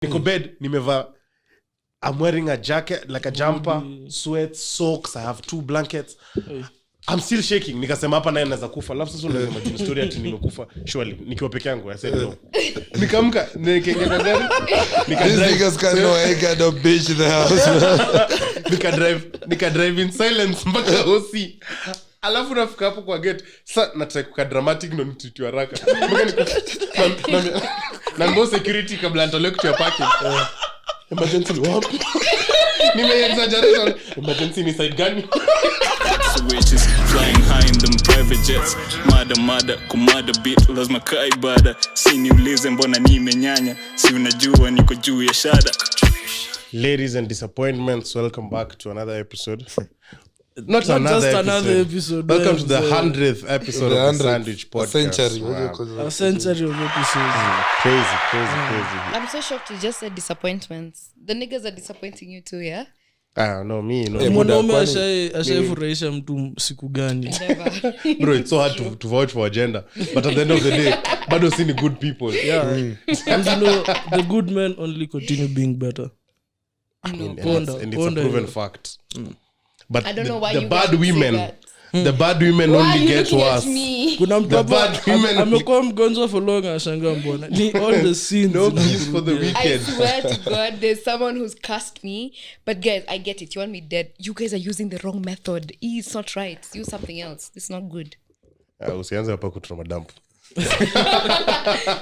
niko bed nimevaa I'm wearing a jacket like a jumper, sweats, socks, I have 2 blankets. I'm still shaking. Nikasema hapa naye naweza kufa. Alafu sasa ndio imagine story ati nimekufa surely nikiwa peke yangu. I said no. Nikamka nikaingia kwa gari. Niggas can know I got a bitch in the house. Nika drive in silence mpaka OC. Alafu nafika hapo kwa gate. Sasa nataka kuka dramatic ndo nititwa haraka. Na ngo security kabla nitolewe kutoa parking. Emergency wapi? Nime-exaggerate. Emergency ni side gani? Switches flying high in them private jets. Mada kumada beat lazima kaibada. Si niulize mbona nimenyanya. Si unajua niko juu ya shada. Ladies and disappointments, welcome back to another episode. Not just another episode. Welcome to the 100th episode of the Sandwich Podcast. A century of episodes. Crazy. I'm so shocked you just said disappointments. The niggas are disappointing you too, yeah? No, me, no. Mwanaume ashafurahisha mtu siku gani? Never. Bro, it's so hard to vouch for agenda. But at the end of the day, bado si ni good people. Yeah. And you know, the good men only continue being better. I know. And it's a proven fact. But I don't know why the you bad guys women, say that. the bad women Why only are you get looking at worse. me? Kuna mtu The bad women amekuwa mgonjwa for long anashangaa mbona. Ni all the sins. No peace for the I wicked. swear to God, there's someone who's cussed me. But guys, I get it. You want me dead. You guys are using the wrong method. It's not right. Use something else. It's not good. Usianze hapa kutroma dump.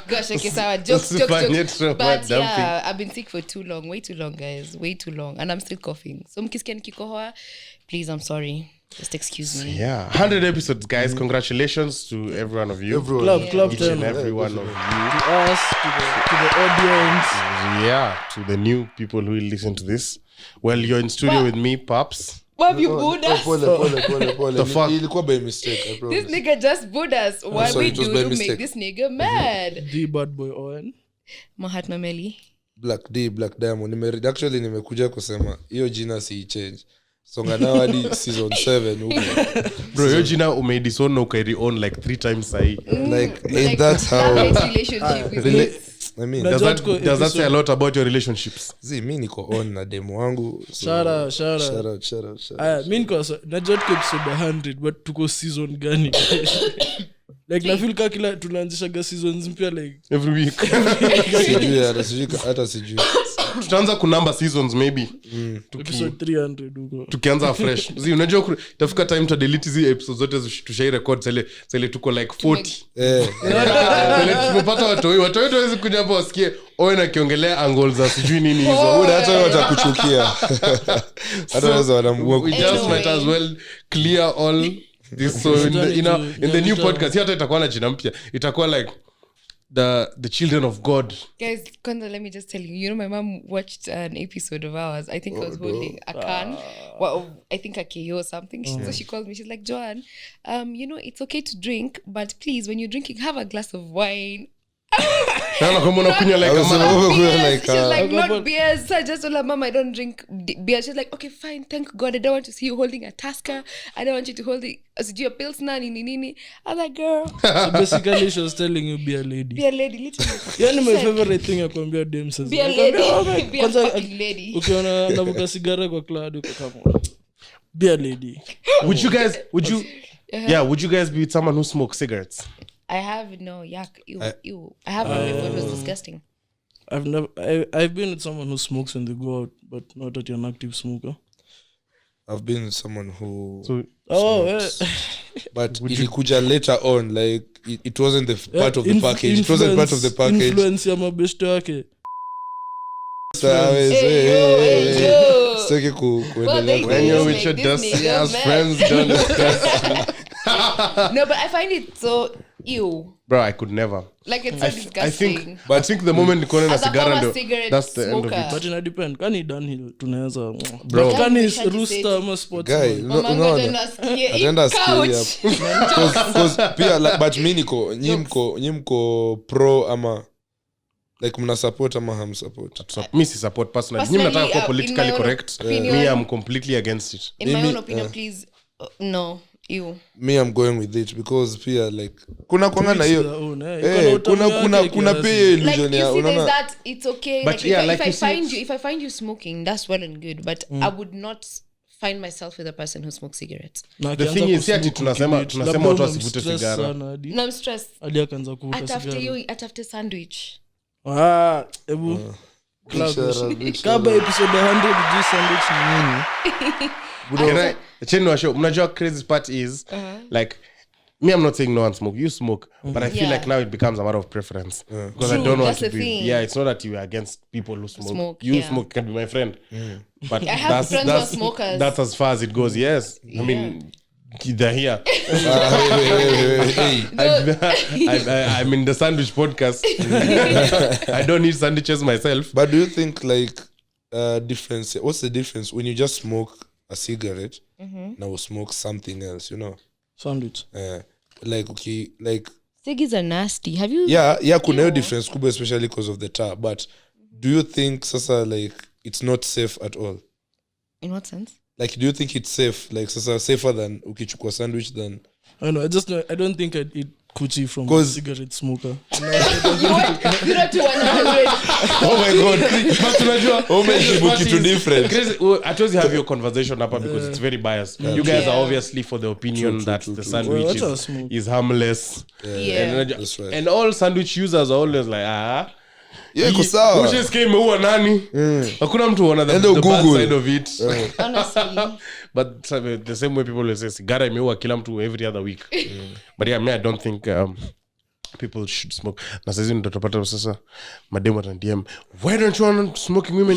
Gosh, okay, so jokes. Supernatural But dumping. yeah, I've been sick for too long. Way too long, guys. Way too long. And I'm still coughing. So mkisikia nikikohoa, please, I'm sorry. Just excuse me. Yeah, 100 episodes, guys. Congratulations to every one of you. Clap Each them. and every one of you. To us, to the audience. Yeah, to the new people who will listen to this. Well, you're in studio with me, Pops. Why have you booed us? Pole. The fuck? Ilikuwa by mistake, I promise. This nigga just booed us. Why sorry, we it was do by to mistake. make this nigga mad? The bad boy Owen. Mahatma Meli. Black Diamond. Actually nimekuja kusema hiyo jina si change. Songa now hadi season 7 huko. Bro, yo jina umeidison na ukairi on like 3 times sahi. Like that's how relationship with I mean, Does that say a lot about your relationships? mimi niko on na demo wangu. Shout out. Aya, mimi niko najua tuko episode 100 but tuko season gani? Like na feel kila tunaanzisha seasons mpya like Every week. Sijui. Tutaanza kunumber seasons maybe. episode 300 huko. Tukianza fresh. Unajua itafika time to delete hizi episodes zote tushai record zile tuko like 40. Tumepata watu hawezi kuja hapo wasikie Owen akiongelea angles za sijui nini hizo. Hata wao watakuchukia. Hata wao wanamgua. We just might as well clear all this. So in the new podcast hata itakuwa na jina mpya. Itakuwa like the children of God. Guys, Konda, let me just tell you. You know, my mom watched an episode of ours. I think I was holding a can. Well, I think a KO or something. So she calls me. She's like, Joanne, you know, it's okay to drink, but please, when you're drinking, have a glass of wine. Naona kama unakunywa like a man. She's like, not beers. So I just told her, Mom, I don't drink beer. She's like, okay, fine. Thank God. I don't want to see you holding a Tusker. I don't want you to hold it. A Pilsner, nini. I was like, girl. So basically she was telling you be a lady. Be a lady, literally. Yani my favorite thing ya kuambia dem sasa. Be a lady. Be a fucking lady. Ukiona navuka sigara kwa cloud uko kama be a lady. Would you guys be with someone who smokes cigarettes? I have no yuck. Ew. I have one before. It was disgusting. I've been with someone who smokes when they go out, but not that you're an active smoker. I've been with someone who but ilikuja later on, like it wasn't the part of the package. It wasn't part of the package. Influence ya mabeshte yake. Sitaki kuendelea. When you're with your dusty ass friends, don't discuss. No, but I find it so ew. Bro, I could never. Like, it's so disgusting. I think the moment niko na sigara ndio that's the end of smoker. it. But ina depend. Kani downhill tunaweza. Bro. Kani rooster ama sports. Guy, atenda scary because pia but mimi nyimko pro ama like mna support ama ham support. Me si support personally. Nyinyi mnataka kuwa politically correct. Me I'm completely against it. In my own opinion, please, no. You. Me I'm going with it because pia like kuna kwanga na hiyo kuna pia illusion like ya you see there's unaona that it's okay But like yeah, if like I you see- find you if I find you smoking that's well and good but I would not find myself with a person who smokes cigarettes. The thing is, ati tunasema watu wasivute sigara. No, I'm stressed. hadi akaanza kuvuta sigara. Atafute sandwich. Ebu kaba episode 100 G sandwich ni nini? Cheni wa show. Mnajua crazy part is like me, I'm not saying no one smoke. You smoke, but I feel like now it becomes a matter of preference because True, I don't want that's to the be. thing. Yeah, it's not that you are against people who smoke. You Yeah. smoke, can be my friend, but I have friends who are smokers. That's as far as it goes. Yes, I mean they're here. hey. I'm in the sandwich podcast. I don't need sandwiches myself. But do you think like difference? What's the difference when you just smoke a cigarette? Now smoke something else, you know? Sandwich. Like okay, like Ciggies are nasty. Have you? yeah, kuna hiyo difference kubwa especially because of the tar. But do you think sasa like it's not safe at all? In what sense? Like do you think it's safe? Like sasa safer than ukichukua sandwich than I know. I don't think I'd eat kuchi from a 'Cause- cigarette smoker. You're to 100. oh my god, But unajua, umejibu kitu different. crazy. I told you have your conversation hapa because it's very biased. You guys are obviously for the opinion that the sandwich Well, that's a smoke. is harmless. Yeah. And, That's right. and all sandwich users are always like, Yeah, iko sawa. Bushes came meua nani? Hakuna mtu wana the Enda bad Google. side of it. Honestly. But the same way people will say sigara imeua kila mtu every other week. But yeah, I don't think people should smoke. Na sasa ndio tutapata sasa mademo na DM. Why don't you want smoking women?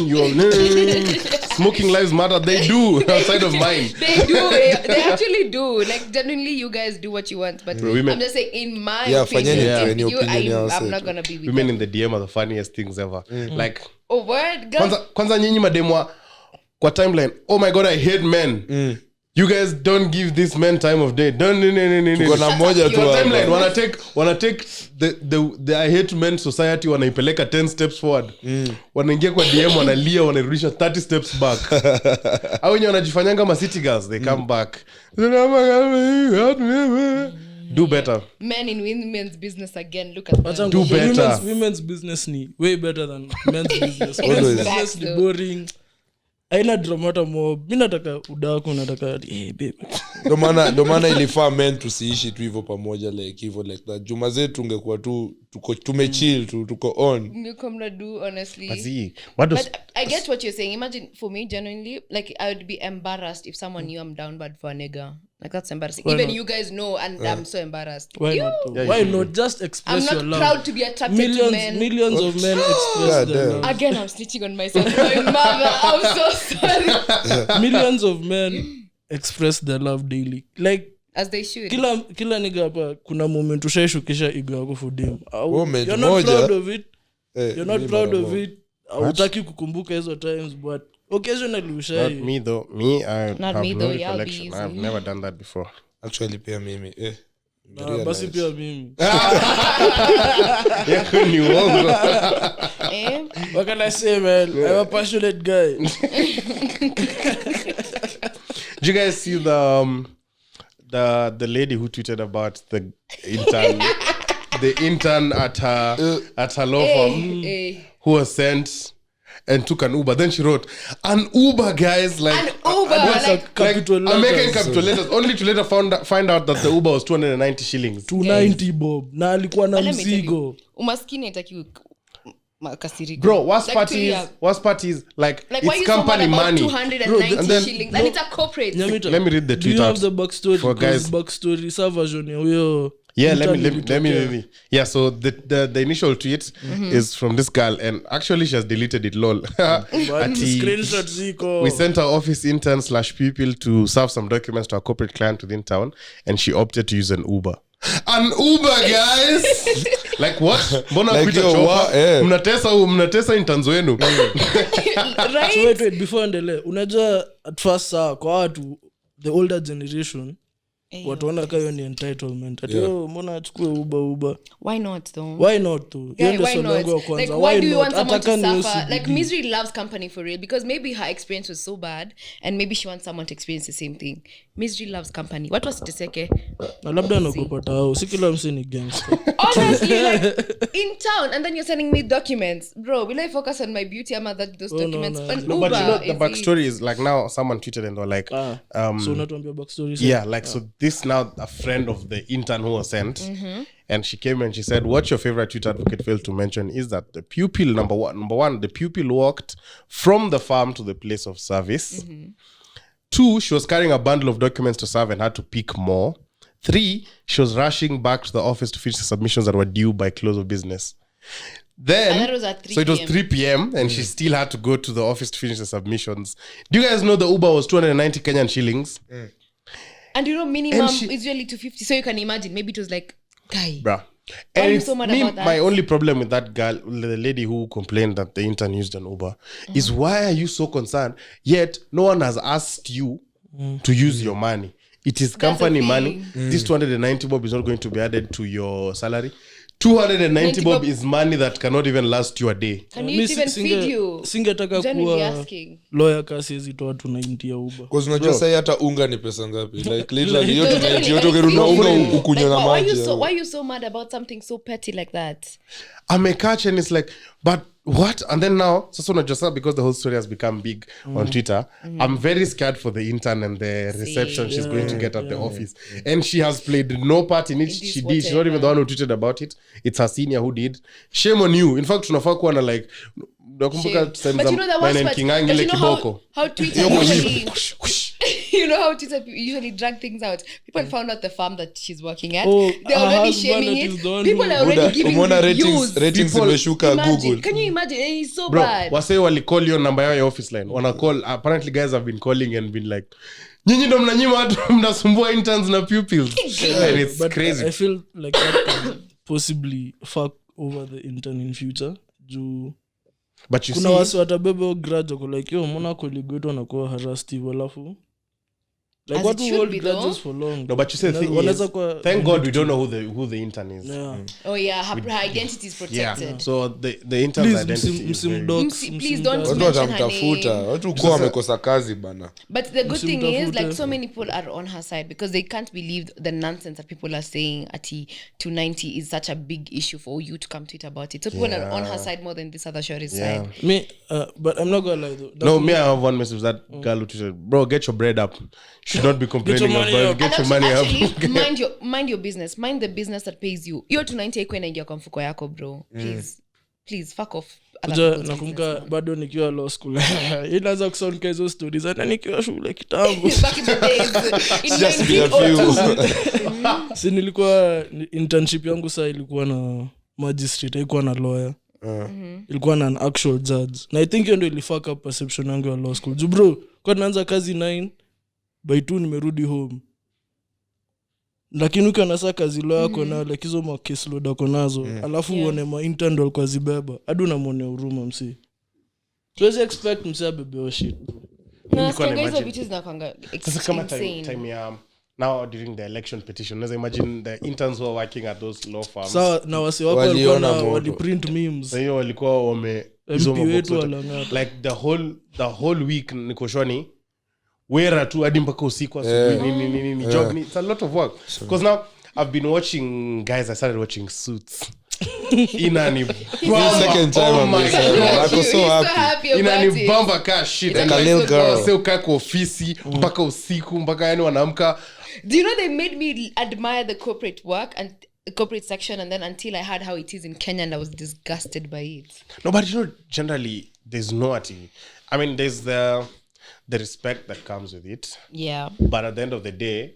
Smoking lives matter. They do outside of mine. They do. They actually do. Like genuinely, you guys do what you want. But Bro, women- I'm just saying, in my Yeah, opinion, fanyeni if any you, opinion yao I'm set. not gonna be with Women them. in the DM are the funniest things ever. Like Oh, word, girl. kwanza nyinyi mademo kwa timeline. Oh my god, I hate men. You guys don't give this men time of day. Don't Tuko na moja tu Kwa timeline hapa. wanna take the I hate men society wanaipeleka 10 steps forward. Wanaingia kwa DM wanalia wanarudisha 30 steps back. Au wenye wanajifanyanga ma city girls they come back. Do better. Men in women's business again. Look at them. Do better. Women's business ni way better than men's business. Always. Men's business ni boring. Aina dramata mob. Mimi nataka udaku nataka babe. Ndo maana ilifaa men tusiishi tu hivyo pamoja like hivyo like that. Juma zetu ungekuwa tu tumechill tu tuko on. You come to do honestly. What does But I get what you're saying. Imagine for me, genuinely, like I would be embarrassed if someone knew I'm down bad for a nigga. Like that's embarrassing. Why Even not? you guys know, and I'm so embarrassed. Why You. not? Yeah, you Why should. not just I'm express not your love? proud to be attracted to men. Millions of men express God their damn. love. Again, I'm snitching on myself. My mother, I'm so sorry. Millions of men express their love daily. Like As they should. kila nigga hapa kuna moment ushaishukisha ego yako for them. Moment You're not moja. proud of it. Eh, You're not mi proud mara of moja. it. Hautaki kukumbuka hizo times but occasionally ushai. Not me though. Me, I Not have me no though, yeah, I'll be recollection. easy. I've never done that before. Actually pia mimi Basi pia mimi. Yeah, ni uongo. Eh? What can I say, man? I'm a passionate guy. Did you guys see the lady who tweeted about the intern at her law firm who was sent and took an Uber? Then she wrote an Uber, guys, like An Uber, like capital American letters. capital letters, only to later find out that the Uber was 290 shillings. 290 bob. Na alikuwa na But let me tell you, mzigo. umaskini haitaki makasiriko. Bro, worst Like, part is like Like, why it's you so mad company about money. 290 and then- shillings? And it's a corporate. Nyamita, Let me read the do tweet you out have the backstory? for Because guys. backstory sa version ya huyo Yeah, let intern me. ilitokea. Yeah, so the initial tweet is from this girl, and actually she has deleted it. Lol. But Ati, screenshot ziko. we sent our office intern / people to serve some documents to a corporate client within town, and she opted to use an Uber. An Uber, guys. Like what? Mbona Like, kuita yo, chopa? what? Eh. Mnatesa interns wenu. Right? So wait, before endele. Unajua at first saa kwa watu the older generation watu wana kayo ni entitlement ati mbona achukue uba why not though hiyo ndio swali langu ya kwanza. Like, why do you want someone to suffer? Like Misery loves company for real because maybe her experience was so bad and maybe she wants someone to experience the same thing. Misery loves company. Watu wasiteseke. Na labda nakupata au si kila mse ni gangster. Honestly, like in town and then you're sending me documents. Bro, will I focus on my beauty ama those documents? No, but you know the backstory is like now someone tweeted and they're like so unatuambia backstory. Yeah, like so this now a friend of the intern who was sent and she came and she said what your favorite Twitter advocate failed to mention is that the pupil number one the pupil walked from the farm to the place of service. 2, she was carrying a bundle of documents to serve and had to pick more. 3, she was rushing back to the office to finish the submissions that were due by close of business. Then and that was at 3 so it was 3 p.m. and she still had to go to the office to finish the submissions. Do you guys know the Uber was 290 Kenyan shillings? And you know minimum is usually 250, so you can imagine maybe it was like guy. Bruh. Why are you And so mad me, about that? my only problem with that girl, the lady who complained that the intern used an Uber, is why are you so concerned? Yet no one has asked you to use your money. It is company money. This 290 bob is not going to be added to your salary. 290 bob is money that cannot even last you a day. Can you even feed you? Singetaka Genuinely kuwa asking. lawyer kasi hizi toa 290 ya Uber. Because unajua sasa hata unga ni pesa ngapi? Like literally hiyo Totally, 290 yote ungeruna unga ukunywa na why maji. why are you so mad about something so petty like that? I'm a catch and it's like, but what? And then now, sasa unajua sasa because the whole story has become big on Twitter, I'm very scared for the intern and the reception she's going to get at the office. And she has played no part in it. She did. She's not even the one who tweeted about it. It's her senior who did. Shame on you. In fact, tunafaa kuwa na like nakumbuka But you know the worst part, Kingangi ile kiboko. how Twitter usually you know how Twitter usually drag things out. People found out the farm that she's working at. They're already shaming it. People are already giving reviews. Ratings zimeshuka Google. Can you imagine? It's so Bro, bad. wase wali call your number yao ya office line. Wana call. Apparently guys have been calling and been like, nyinyi ndo mnanyima watu mnasumbua interns na pupils. And it's But crazy. I feel like that can possibly fuck over the intern in future. But you kuna see, wasi watabebe grudge wako like yo mbona colleague wetu wanakuwa harassed hivyo alafu like As what it to should hold be, grudges though. for long. no, but you say the thing Wanaweza is, kuwa thank God we don't know who the intern is. yeah. Oh yeah, her identity is protected. Yeah. So the intern's Please identity is very... Please don't Watu mention her watamtafuta. name. Watu kwa wamekosa kazi bana. But the good thing is, Msimtafute. like, so many people are on her side because they can't believe the nonsense that people are saying. Ati 290 is such a big issue for you to come tweet about it. So people are on her side more than this other shorty's side. Me but I'm not gonna lie though. No, me, I have one message. That girl who tweeted, bro, get your bread up. Should not be complaining money about up. get your And money up. actually, mind your business. Mind the business that pays you. Hiyo 290 iko inaingia kwa mfuko yako, bro. Please fuck off. Nakumbuka bado nikiwa law school inaanza kusound hizo stories hata nikiwa shule kitambo. Back in the days. In Just be a few. Si nilikuwa internship yangu saa ilikuwa na magistrate, haikuwa na lawyer. Ilikuwa na an actual judge. Na I think hiyo ndio ilifuck up perception yangu ya law school. Bro, kwa naanza kazi 9 by 2 nimerudi home. Lakini ukiwa nasa kazi lawyer yako na like hizo ma case load yako nazo, alafu uone ma intern ndio kwa zibeba. Hadi unamwonea huruma msi. Tuwezi expect msi abebe shit. No, hizo vitu zinakwanga Sasa kama insane. time ya now during the election petition, let's imagine the interns who are working at those law firms. Sawa na wasi wako walikuwa na wali print memes. So hiyo walikuwa wame hizo MP wetu mabox walangata. like the whole week niko shwani wera tu hadi mpaka usiku asubuhi nini job it's a lot of work because now I've been watching guys. I started watching Suits. Inani Second time I'm so happy. Inani bamba ka shit like a little girl. Sio kaa kwa ofisi mpaka usiku mpaka yani wanaamka. Do you know they made me admire the corporate work and the corporate section, and then until I heard how it is in Kenya and I was disgusted by it. No, but you know, generally there's no I mean, there's the respect that comes with it. Yeah. But at the end of the day,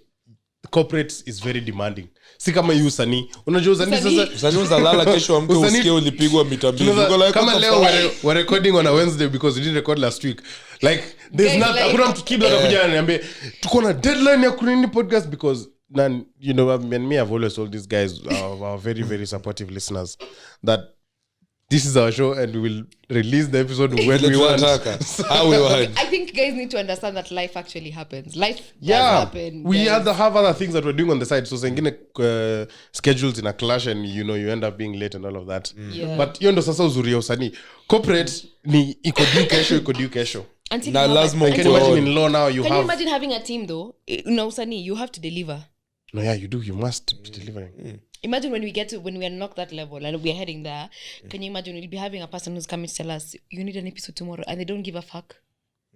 the corporate is very demanding. Si kama you usani. Unajua usani sasa. Usani unalala kesho amke usikie ulipigwa mita 2. Kama leo we're recording on a Wednesday because we didn't record last week. Like there's not hakuna mtu kibla atakuja ananiambia tuko na deadline ya kunini podcast because you know, me I've always told these guys, our very very supportive listeners, that this is our show and we will release the episode when we want. How we want. I think guys need to understand that life actually happens. Life does Yeah, happen. we guys. have other things that we're doing on the side. So zingine schedules in a clash and you end up being late and all of that. Yeah. But hiyo ndo sasa uzuri ya usanii. Corporate ni iko due kesho. Until Na you have lazima a- Can you imagine in law now you Can you have... imagine having a team though? No, Usani, you have to deliver. No, yeah, you do. You must be delivering. Imagine when we unlock that level and we're heading there. Can you imagine we'll be having a person who's coming to tell us you need an episode tomorrow and they don't give a fuck.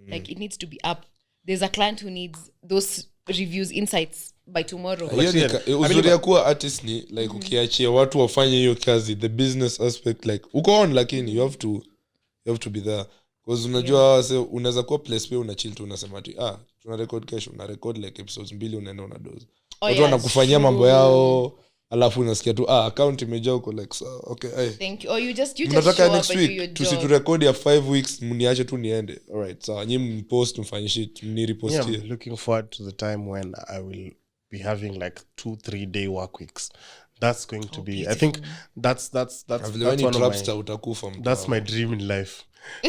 Like it needs to be up. There's a client who needs those reviews, insights by tomorrow. Uzuri ya kuwa artist ni like ukiachia watu wafanye hiyo kazi, the business aspect like uko on, lakini you have to be there because unajua unaweza kuwa place pia una chill tu unasema ati tuna record kesho, una record like episodes 2 unaenda una doze. Watu wanakufanyia mambo yao alafu unasikia tu account imejaa uko like so okay Thank you. Or you just nataka show next up and do your week job. tusiturekodi ya 5 weeks mniache tu niende. Alright, so nyinyi mpost mfanye shit mnirepost Yeah, here. I'm looking forward to the time when I will be having like 2-3 day work weeks. That's going to be beautiful. I think that's When you one of trapster utakufa mtu. that's my dream in life.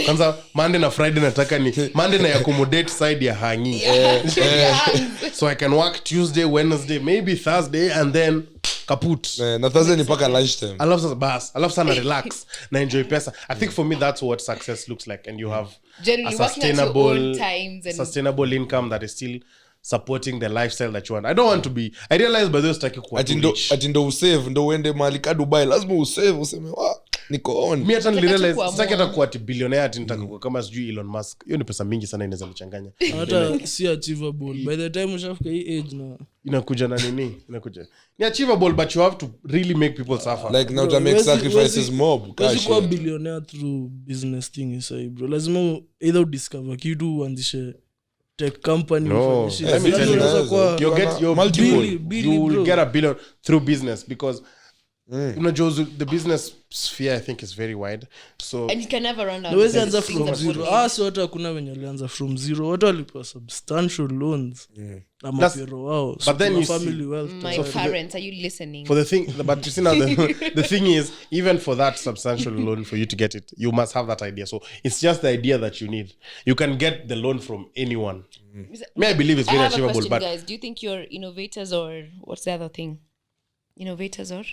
Kwanza Monday na Friday nataka ni Monday na accommodate side ya hangi. So I can work Tuesday, Wednesday, maybe Thursday and then kaput. Na Thursday ni paka lunchtime. I love sana relax na enjoy pesa. I think for me that's what success looks like and you have Generally working at your own times and sustainable income that is still supporting the lifestyle that you want. I don't want to be I realize by those taki kuwa too rich. Ati ndo usave ndo uende mahali ka Dubai lazima usave useme niko on. Mi hata nilirealize kuamua. sitaki hata kuwa ati billionaire ati nitaka kuwa kama sijui Elon Musk. Hiyo ni pesa mingi sana inaweza nichanganya. hata si achievable by the time ushafika hii age na Inakuja na nini? Ni achievable but you have to really make people suffer. Like now to make sacrifices more cash. kuwa billionaire through business thing isai bro lazima either udiscover kitu uanzishe tech company No, ufanye shit. let me tell you, Unaweza kuwa- you're multiple. Billy, you will bro. get a billion through business because the business sphere I think is very wide. So and you can never run out. Nawezi of anza things from that zero. would- Si watu hakuna wenye walianza from zero. Watu walipewa substantial loans na mapero wao. So but then kuna you see- family wealth. My parents, are you listening? for the thing but you see now the thing is even for that substantial loan for you to get it you must have that idea, so it's just the idea that you need. You can get the loan from anyone. I believe it's I very have a achievable question, but guys. Do you think you're innovators or what's the other thing? Innovators or?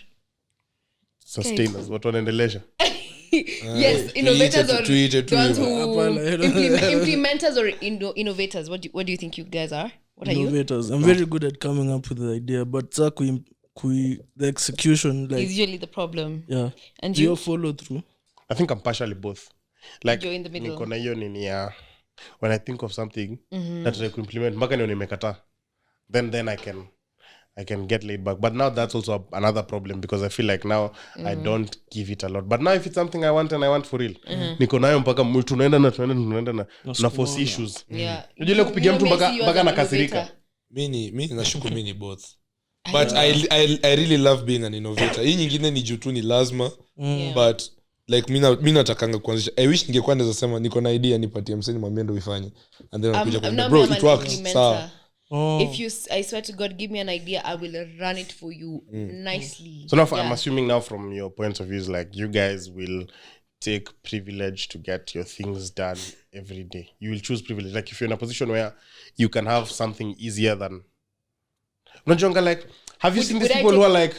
sustainers what wanaendelesha. Yes, innovators or tuite the ones who Hapana, implementers or innovators. What do you think you guys are? What are you? Innovators. I'm very good at coming up with the idea, but the execution, like, Is usually the problem. yeah. And Do you you? follow through? I think I'm partially both. Like You're in the middle. niko na hiyo nini ya when I think of something that I could implement mpaka nione nimekataa, then I can get laid back. But now that's also another problem because I feel like now I don't give it a lot. But now if it's something I want and I want for real, niko nayo mpaka tunaenda na force issues. Yeah. Unajua ile kupigia mtu mpaka You as an nakasirika. innovator. Mimi nashuku mimi both. But I really love being an innovator. Hii nyingine ni juu tu ni lazima. Yeah. But like mimi natakanga kuanzisha. I wish ningekuwa naweza sema niko na idea nipatie mseni mwambie ndo ifanye. And then anakuja I'm kwambia now bro I'm it an works. implementer. Sawa. If I swear to God, give me an idea, I will run it for you nicely. So now Yeah. I'm assuming now from your point of view is like you guys will take privilege to get your things done every day. You will choose privilege. Like if you're in a position where you can have something easier than Unajonga, like have you seen these would I people who take- are like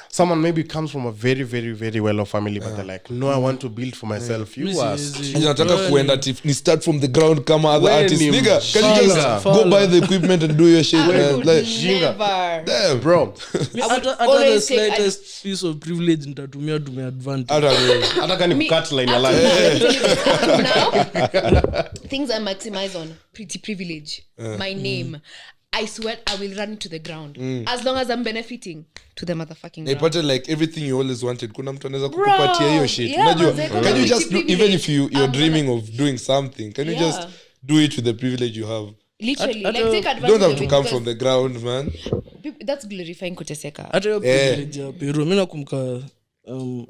someone maybe comes from a very very very well off family but they're like no I want to build for myself. You are nataka kuenda ni start from the ground kama other When artists ni nigga can you just mjinga. go buy the equipment and do your shit I man would like never. damn bro. Hata the always take slightest piece of privilege nitatumia to my advantage. hata mimi Hata kani Me- cut line ya life. Now, things I maximize on pretty privilege. My name. I swear I will run it to the ground. As long as I'm benefiting to the motherfucking ground. naipata like everything you always wanted kuna mtu anaweza Bro, kukupatia hiyo shit yeah, unajua manze, can kuna you just do, privilege. even if you're I'm dreaming of doing something can you Yeah. just do it with the privilege you have Literally, At- like at- take you advantage don't have of to it come because from the ground man that's glorifying kuteseka. Hata hiyo privilege ya Peru. Mimi nakumbuka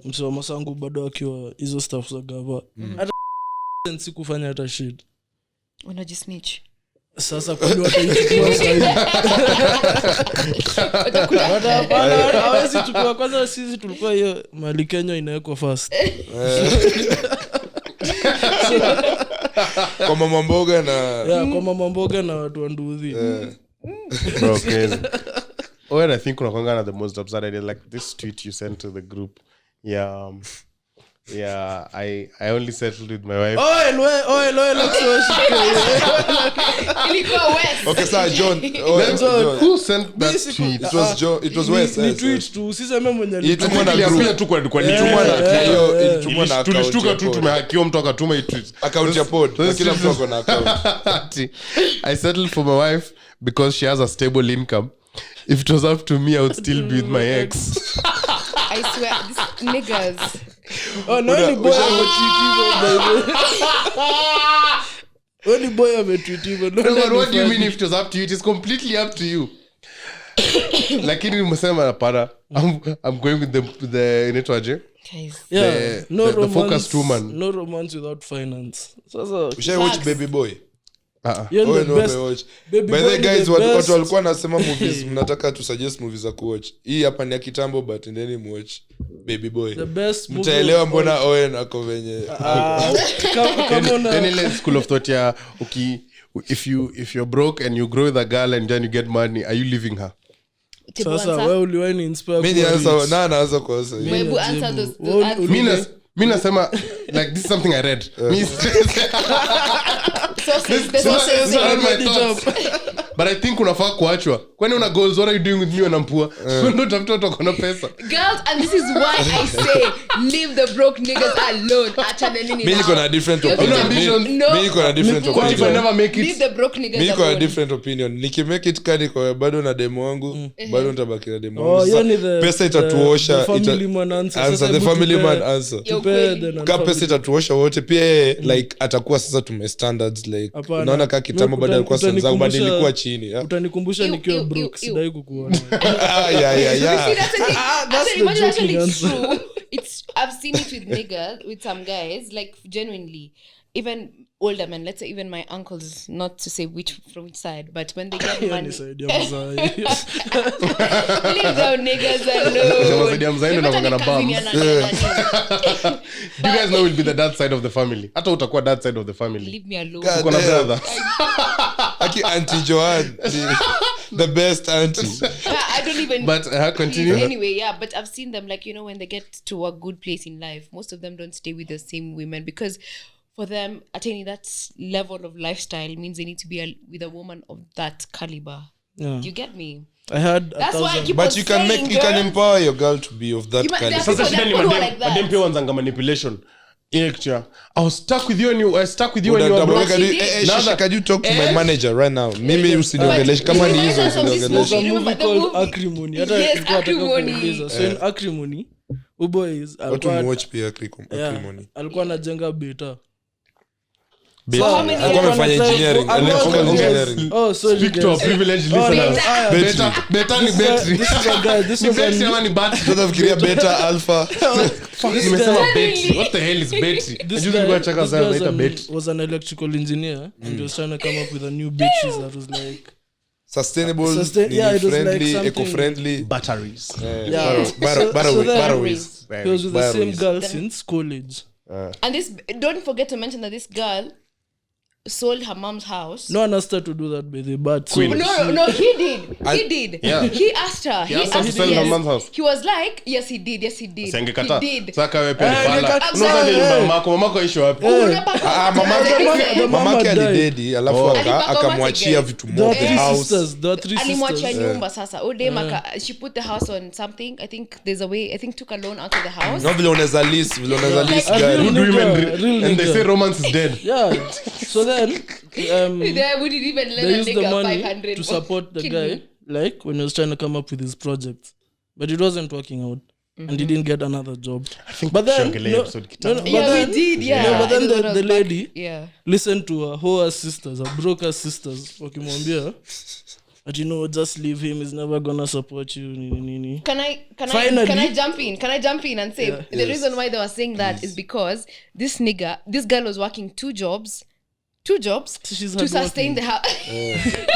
msewa masangu bado akiwa hizo staff za gava. Hata sikufanya hata shit. Unajisnitch. sasa kwani wataichukua sasa hawezi chukua kwanza sisi tulikuwa hiyo mali Kenya inawekwa first kwa mama mboga na kwa mama mboga na watu wa nduthi Bro, crazy. When I think unakwanga the most absurd idea, like this tweet you sent to the group. Yeah, I only settled with my wife. Ilikuwa West. okay sir John Who sent that tweet? it was John, it was West ni tweet tu usiseme mwenye ilitumwa na Iliapia group tu kwa ilitumwa na tulishtuka account tu tumehakiwa mtu akatuma hii tweet. account ya pod na kila mtu ako na account I settled for my wife because she has a stable income. If it was up to me, I would still be with my ex. I swear, these niggas. no ni boy ametweet hivyo No, but what do you mean if it was up to you? It is completely up to you. Lakini nimesema hapana. I'm going with the inaitwaje? Guys. The focused woman. No romance without finance. Sasa usha watch baby boy you're the best. Baby by Boy the ni guys the watu best. walikuwa nasema movies mnataka tu suggest movies za kuwatch hii hapa ni ya kitambo but endeni muwatch baby boy The best movie mtaelewa of mbona Owen ako venye come on Then ile school of thought ya if you're broke and you grow with a girl and then you get money, are you leaving her? sasa wewe uliwahi inspire mimi naanza kwa sasa Maybe answer those Mi nasema like this is something I read. sources. My thoughts. But I think unafaa kuachwa. Kwani una goals, what are you doing with me when I'm poor? Ndio tafuta watu wako na pesa. Girls, and this is why I say leave the broke niggas alone. Achana nini mimi niko na different opinion mimi niko na different What if I opinion never make leave it? the broke niggas mimi niko na alone. different opinion nikimake it kadi kwa bado na demo wangu bado nitabaki na demo Oh, wangu yani the pesa itatuosha the family man answer. the family man answer Yo, Prepare kweli. ka pesa itatuosha wote pia yeye, like atakuwa sasa tume standards like Hapana. unaona ka kitambo bado alikuwa sanza bado Utanikumbusha- ilikuwa chini utanikumbusha Ew, nikiwa ew, broke ew, sidai kukuona yeah See, that's the thing. Actually, the actually, joking it's true. I've seen it with niggas, with some guys, like genuinely, even older men. Let's say even my uncles, not to say from which side, but when they get Hiyo money, ni side ya mzai. leave those niggas Sema side ya alone. mzai ndio Nimepata inakuanga na ni bums. cousin ya nani. You guys know will be the dad side of the family. Hata utakuwa dad side of the family. Leave me alone. God Uko na damn. brother. aki auntie Joanne the best auntie I don't even. But continue. Anyway, yeah, but I've seen them, like, when they get to a good place in life, most of them don't stay with the same women because for them, attaining that level of lifestyle means they need to be with a woman of that caliber. Yeah. You get me? I had That's why I keep but on you can saying, make you can girls, empower your girl to be of that You might- caliber that's- Sasa shida ni People who are like that. madem pia wanzanga manipulation. I was stuck with you when you were broke. Can you talk to my manager right now mimi usiniongeleshe kama ni hizo But- usiniongeleshe There's a You remember movie the called movie? Acrimony. Hata Yes, nilikuwa nataka Acrimony. kuuliza. So in Acrimony, boys watu muwatch pia Acrimony alikuwa anajenga beta. So how many alikuwa years? amefanya engineering electrical engineering Oh, sorry Speak to our guys. privileged Oh, no, listeners. Battery. Beta ni battery. This is a guy. This Ni was battery a ama ni battery? sasa fikiria beta alpha Fuck, nimesema battery. What the hell is battery? Juzi nilikuwa cheka sana naita battery. was an electrical engineer and he was trying to come up with a new bitches that was like sustainable yeah, it was like friendly something- eco-friendly Batteries. yeah. So then- Barroways. He was with the same Barroways. girl since college. And this, don't forget to mention that this girl sold her mom's house. No one asked her to do that, baby, but Queen. No, he did. He did. Yeah. He asked her. He asked her to asked sell her yes. mom's house. He was like, yes, he did. Yes, he did. Sengekata. He did. Saka wewe pia ni fala. angekata. Unauza nyumba mamako. Mamako aishi wapi? Unapaka the mama mamake died. alidedi alafu Oh. akamwachia vitu There more are the house there are three alimwachia sisters. nyumba sasa udem she put the house on something. I think there's a way. I think took a loan out of the house. no vile unaweza list A gari real Good women nigga, real and they nigga. say romance is dead. Yeah. So then They wouldn't even lend they a used the nigga money 500 to support the Kill guy, me. like when he was trying to come up with his project, but it wasn't working out, and he didn't get another job. But then, Tushaongelea episode kitambo. but Yeah, then, we did. Yeah, but then It was the back- lady Yeah. listened to her whole sisters, her broker sisters, wakimwambia, but just leave him. He's never gonna support you. Nini. Can I Finally- jump in? Can I jump in and say the reason why they were saying that is because this girl was working 2 jobs 2 jobs She's to sustain hardworking. the house.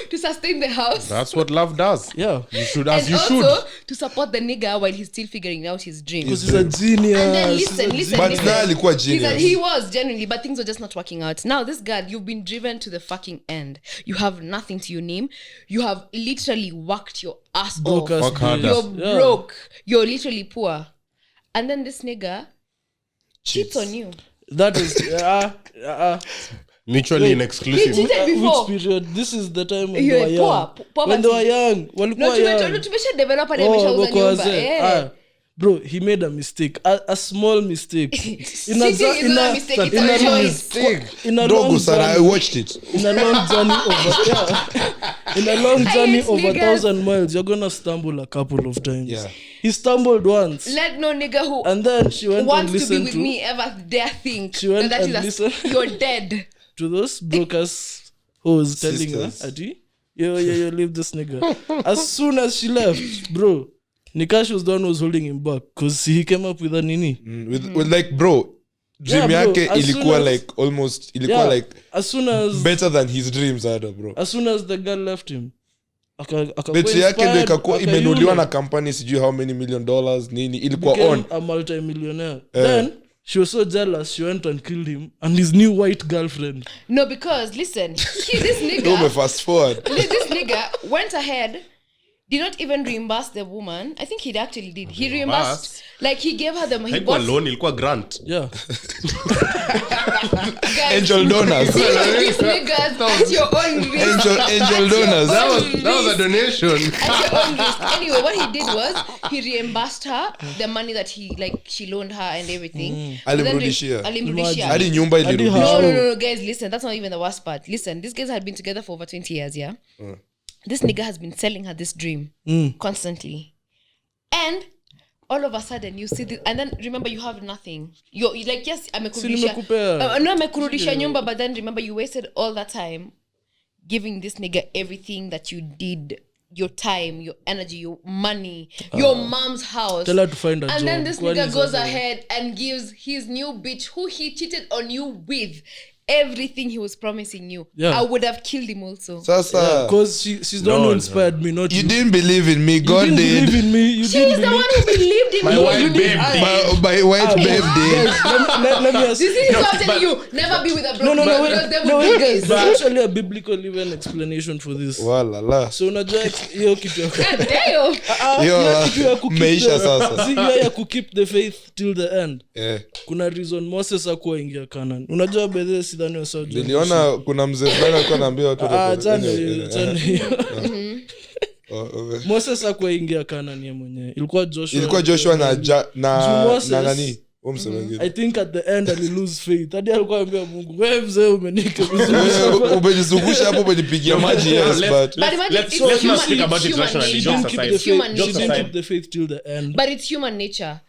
To sustain the house. That's what love does. Yeah. You should, And as you also should. to support the nigga while he's still figuring out his dream. Because he's a genius. And then He's a listen. But listen. now alikuwa He's genius. he was genuinely, but things were just not working out. Now this girl, you've been driven to the fucking end. You have nothing to your name. You have literally worked your ass Broke off. us Fuck harder. You're Yeah. broke. You're literally poor. And then this nigga cheats on you. That is Mutually and He exclusive. cheated before. which period? This is the time when You're they were young. poor. When they were young. Walikuwa No, young. tumesha develop and Oh, ameshauza wako nyumba. wazee. Eh. Bro, he made a mistake. A small mistake. Cheating is not a mistake, it's a choice. In a Dogo long sana, I journey. watched it. In a long journey over in a long journey hate over niggas. 1,000 miles, you're gonna stumble a couple of times. Yeah. He stumbled once, Let no nigga who and then she went and wants to be listened with to me ever dare think She went that and is listened. you're dead. those brokers who was telling her, Sisters. Ati, yo, leave this nigga. As soon as she left, bro, Nikash was the one who was holding him back because he came up with a nini. With like, bro, dream Yeah, bro, yake as soon ilikuwa as- like almost ilikuwa Yeah, like as soon as better than his dreams hata, bro. as soon as the girl left him, Beti yake ndio ikakuwa imenuliwa na kampani sijui how many $1 million nini ilikuwa on. became a multi-millionaire. Then she was so jealous, she went and killed him and his new white girlfriend. No, because listen, this Ume nigga, fast forward. this nigga went ahead, did not even reimburse the woman. I think he actually did. He reimbursed, like he gave her the he Haikuwa bought loan, ilikuwa grant. Yeah. guys, Angel donors. these niggas at your own risk. Angel donors. That was a donation. At your own risk. Anyway, what he did was he reimbursed her the money that she loaned her and everything. But then Alimrudishia. alimrudishia. Hadi nyumba Hadi ilirudishwa. No, guys, listen. That's not even the worst part. Listen, these guys had been together for over 20 years, yeah? This nigga has been selling her this dream constantly. And all of a sudden, you see this, and then remember, you have nothing. You're like, yes, nimekupea. amekurudisha nyumba, but then remember, you wasted all that time giving this nigga everything that you did. Your time, your energy, your money, your mom's house. Tell her to find a job. And then this Kwani nigga goes sasa- ahead and gives his new bitch, who he cheated on you with, everything he was promising you. Yeah. I would have killed him also. Sasa, Because she's the one who inspired me, not you you. didn't believe in me. You God didn't did. believe in me. You She didn't is the believe. one who believed in My me. white babe My white babe did. Let me ask This is what I'm telling you. Never be with a broke No, man, wait. because they No, will wait, do guys. this. There's actually a biblical even explanation for this. Walala. So unajua hiyo kitu ya God damn. Yo, kitu ya kukeep meisha the- sasa. si hiyo ya kukeep the faith till the end. Yeah. Kuna reason Moses hakuwa ingia Canaan. Unajua bedhe sidhani wasajua. Niliona kuna mzee fulani alikuwa anaambia watu Moses hakuwa ingia Canaan yeye mwenyewe. Ilikuwa Joshua. ilikuwa Joshua na Juu Moses- na nani? Huyo msee mwingine. I think at the end ali lose faith. Hadi alikuwa anambia Mungu, wewe mzee umenikabisa. Wewe umejizungusha hapo umejipigia maji yes but But imagine Let's it's not human- speak about it human rationally. nature. Jokes Keep the aside. faith. Human She nature. didn't keep the faith till the end. But it's human nature.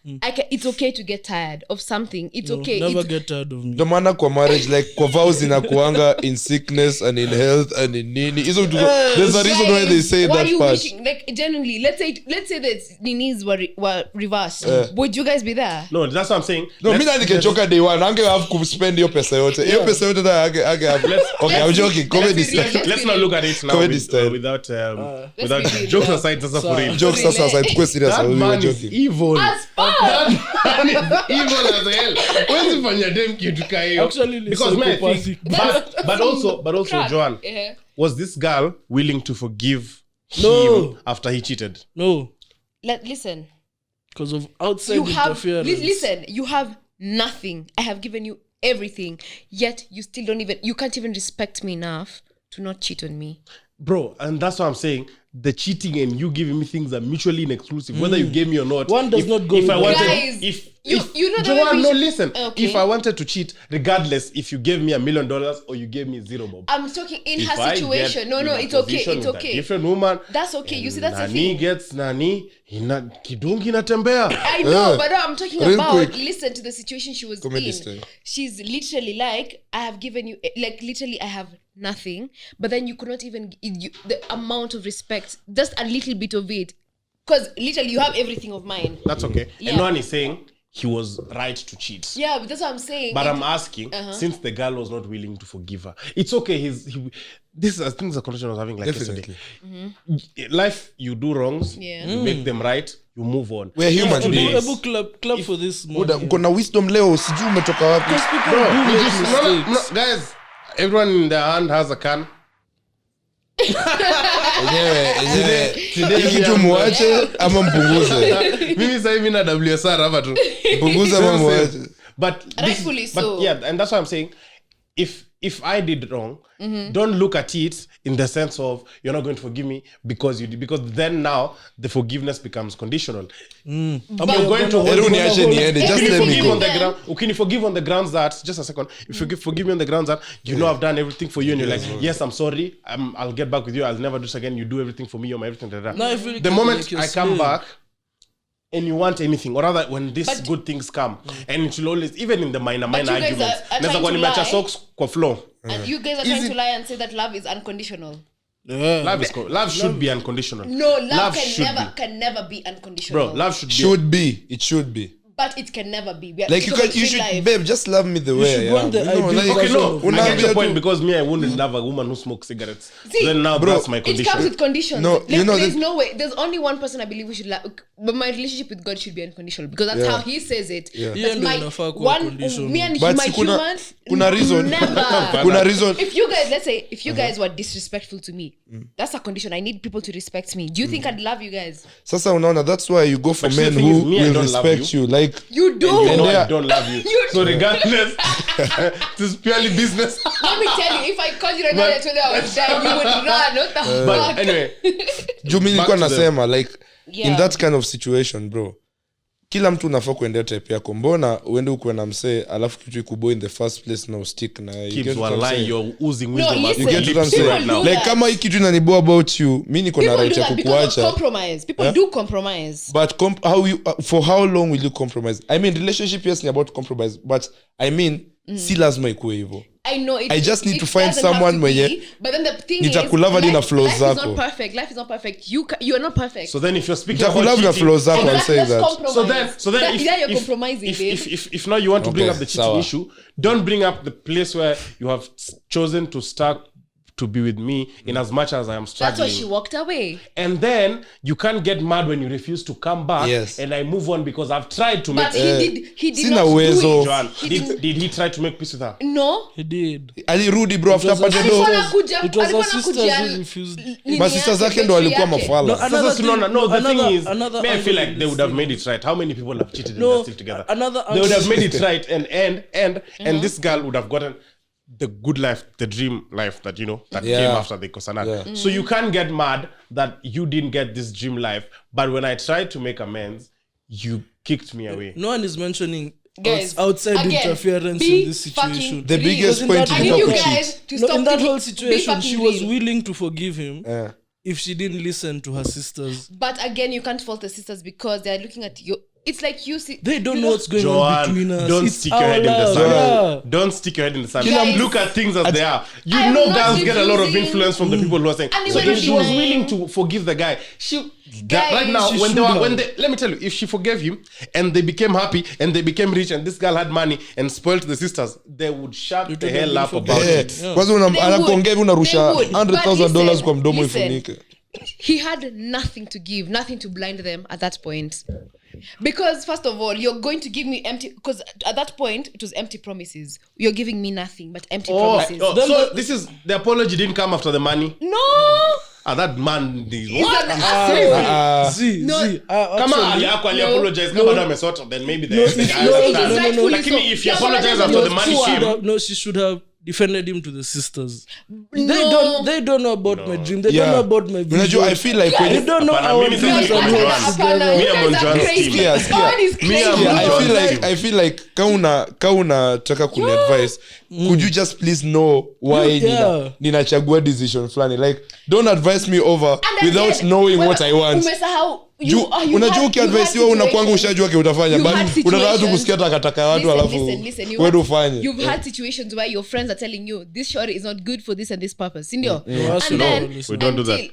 It's okay to get tired of something. It's okay. Never It's, get tired of me. ndio maana kwa marriage like kwa vows inakuanga in sickness and in health and in nini hizo vitu there's a reason why they say why are that you part wishing? Like genuinely, let's say that Nini's were reversed. Would you guys be there? No, that's what I'm saying. no mimi na nikechoka day one ange have to spend hiyo pesa yote hiyo pesa yote that ange have okay I'm joking comedy style Let's not look at it now Comedy style. without be real. jokes aside. Sasa for real. jokes sasa sasa tukue serious That we were man is joking evil. As fuck. That man is evil as hell. Where's fanya dem kitu ka hiyo? Actually, ni Because man, I think, psychopathic. but also Crack. Joan, Yeah. was this girl willing to forgive No. him after he cheated? No, Listen. because of outside You have interference. listen. You have nothing. I have given you everything. Yet you still don't even. You can't even respect me enough to not cheat on me. Bro, and that's what I'm saying. The cheating and you giving me things are mutually inexclusive, whether you gave me or not. One does not go If I with wanted, Guys, you know the way Joanne, we no, should- listen. Okay. If I wanted to cheat, regardless if you gave me $1 million or you gave me $0, Bob. I'm talking in If her I situation. get No, in a it's okay. position It's with a okay. different woman. That's okay. You see, that's the Nani thing. gets nani, kidungi inatembea. I know, but I'm talking Real about. quick. Listen to the situation she was Comedy in. style. She's literally like, I have given you, like literally, I have nothing. But then you could not even the amount of respect, just a little bit of it, because literally you have everything of mine. That's okay. Yeah. And no one is saying he was right to cheat. Yeah, but that's what I'm saying. But I'm asking, since the girl was not willing to forgive her, it's okay. This is, I think, the conversation I was having like Definitely. yesterday. Life, you do wrongs, you make them right, you move on. We're human beings. Clap for this man. Uko na wisdom leo sijui umetoka wapi. No, guys, everyone in their hand has a can. Today kitu muache ama mpunguze. Mimi sasa hivi na WSR hapa tu. Mpunguze ama muache. But Rightfully so. But yeah, and that's what I'm saying. If I did wrong, don't look at it in the sense of you're not going to forgive me because you did, because then now the forgiveness becomes conditional. You're going to hold just let me go. Can you forgive on the grounds that, just a second, if you forgive me on the grounds that you know I've done everything for you and you're like, yes, I'm sorry, I'll get back with you, I'll never do this again, you do everything for me, you're my everything. The moment I come back and you want anything, or rather when these good things come, and it will always, even in the minor arguments, are trying to lie. Socks kwa floor. And you guys are trying to lie and say that love is unconditional. Yeah. Love should be unconditional. No, love can never be unconditional. Bro, love should be. It should be. But it can never be. Like you should, life. babe, just love me the way I am. Okay, no, I get your point, because me, I wouldn't love a woman who smokes cigarettes. See, then now, bro, that's my condition. It comes with conditions. No, there's no way. There's only one person I believe we should love. But my relationship with God should be unconditional, because that's how He says it. Yeah. That's me and my human. Kuna reason. Never. Kuna reason. If you guys, let's say, if you guys were disrespectful to me, that's a condition. I need people to respect me. Do you think I'd love you guys? Sasa unaona, that's why you go for But men the thing who is, me, I will don't love respect you. Like You do. I know Yeah. I don't love you. So regardless, this is purely business. Let me tell you, if I called you right now and I told you I was dying, you would run. What the But fuck? anyway, juu mi nilikuwa Back to nasema like Yeah. in that kind of situation bro, kila mtu unafaa kuendea type yako. Mbona uende ukuwe na msee alafu kitu ikubo in the first place na ustick na you keeps get what I'm one lie, saying? you're oozing No, wisdom. listen, You get what I'm people saying? do Like that. kama hii kitu inaniboa about you, mi niko na People right do ya that because of kukuacha. compromise. People do compromise. But for how long will you compromise? I mean, relationship yes ni about compromise, but I mean si lazima ikuwe hivyo. I know I just need it to find doesn't have someone to mwenye be, but then the thing nitakulove hadi na flaws life is zako. not perfect. Life is not perfect. You are not perfect. So then if you're speaking Nitakulove about na cheating, flaws zako, I'll say That's that. compromise. so then if, yeah, you're compromising, babe. if now you want to bring Okay, up the cheating sawa. issue, don't bring up the place where you have chosen to start to be with me in as much as I am That's why struggling. she walked away. And then you can't get mad when you refuse to come back. Yes. And I move on because I've tried to But make he did Sina not uwezo. do it. Joanne, He did he try to make peace with her? No. He did. Alirudi bro after was a pate sister. do. Alikuwa anakuja- It was alikuwa her sisters anakuja- who refused. nini But sisters yake, zake ndo betri walikuwa yake. mafala. Another So, no, the another- thing is, another me, I feel angle like in they this would have thing. made it right. How many people have cheated and No, they're still together? another They would have angle- made it right, and this girl would have gotten the good life, the dream life that that Yeah. came after the Kosanat. Yeah. So you can't get mad that you didn't get this dream life, but when I tried to make amends, you kicked me away. No one is mentioning Guys, outside again, interference be in this situation. fucking The real. biggest in point that- I is need you not to guys cheat. to No, stop in that thinking- whole be situation, fucking she was real. willing to forgive him Yeah. if she didn't listen to her sisters. But again, you can't fault the sisters because they're looking at you. It's like you see. They don't you know what's going on Joanne, between us. don't It's stick your our head in the love. sand. Yeah. Don't stick your head in the sand. Guys, Look at things as they are. You I'm know not girls get a lot of refusing. influence from the people who are saying. And So even if she was if- willing to forgive the guy, Guys, right now she when should they let me tell you, if she forgave him and they became happy and they became rich and this girl had money and spoiled the sisters, they would shut the would hell have up been about Yeah. it. Kwanza They anakuongea hivi unarusha would. But $100,000 listen, kwa mdomo listen. ifunike. He had nothing to give, nothing to blind them at that point. Because first of all, you're going to give me empty. Because at that point, it was empty promises. You're giving me nothing but empty promises. So this is the apology didn't come after the money. No. That man is It's what? an- See, No. Kama ali apologize kama ndo amesota, then maybe the no. Lakini if you Yeah, apologize no, after the no, money no, came, No, she should have defended him to the sisters. No. They don't know about my dream. They Yeah. don't know about my vision. Unajua, I feel like when They don't know Hapana, our mimi sasa dreams niko and Joanne. hopes Hapana, together. you Me, I'm guys on are John's crazy. team. Yeah, Someone is Me, crazy. I'm Yeah, on I feel like ka unataka kuni advice, could you just please know why Yeah. ninachagua decision fulani? Like don't advise me over And without again, knowing what I want. Umesahau unajua ukiadvise wewe unakwanga ushajua ke utafanya bali unataka tu kusikia takataka ya watu alafu wewe ufanye. You've had situations where your friends are telling you this short is not good for this and this purpose, sindio? And then we don't do that.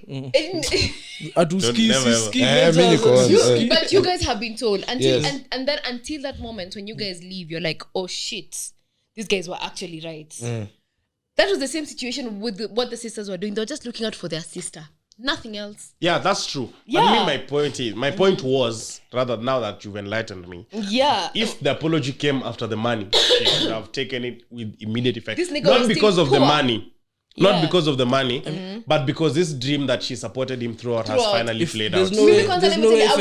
But you guys have been told until and then until that moment when you guys leave, you're like, oh shit, these guys were actually right. That was the same situation with what the sisters were doing. They were just looking out for their sister, nothing else. Yeah, that's true. Yeah. But my point was, rather now that you've enlightened me, if the apology came after the money, they should have taken it with immediate effect. Not because of the money. Not because of the money, but because this dream that she supported him throughout has finally played out. There's no way if I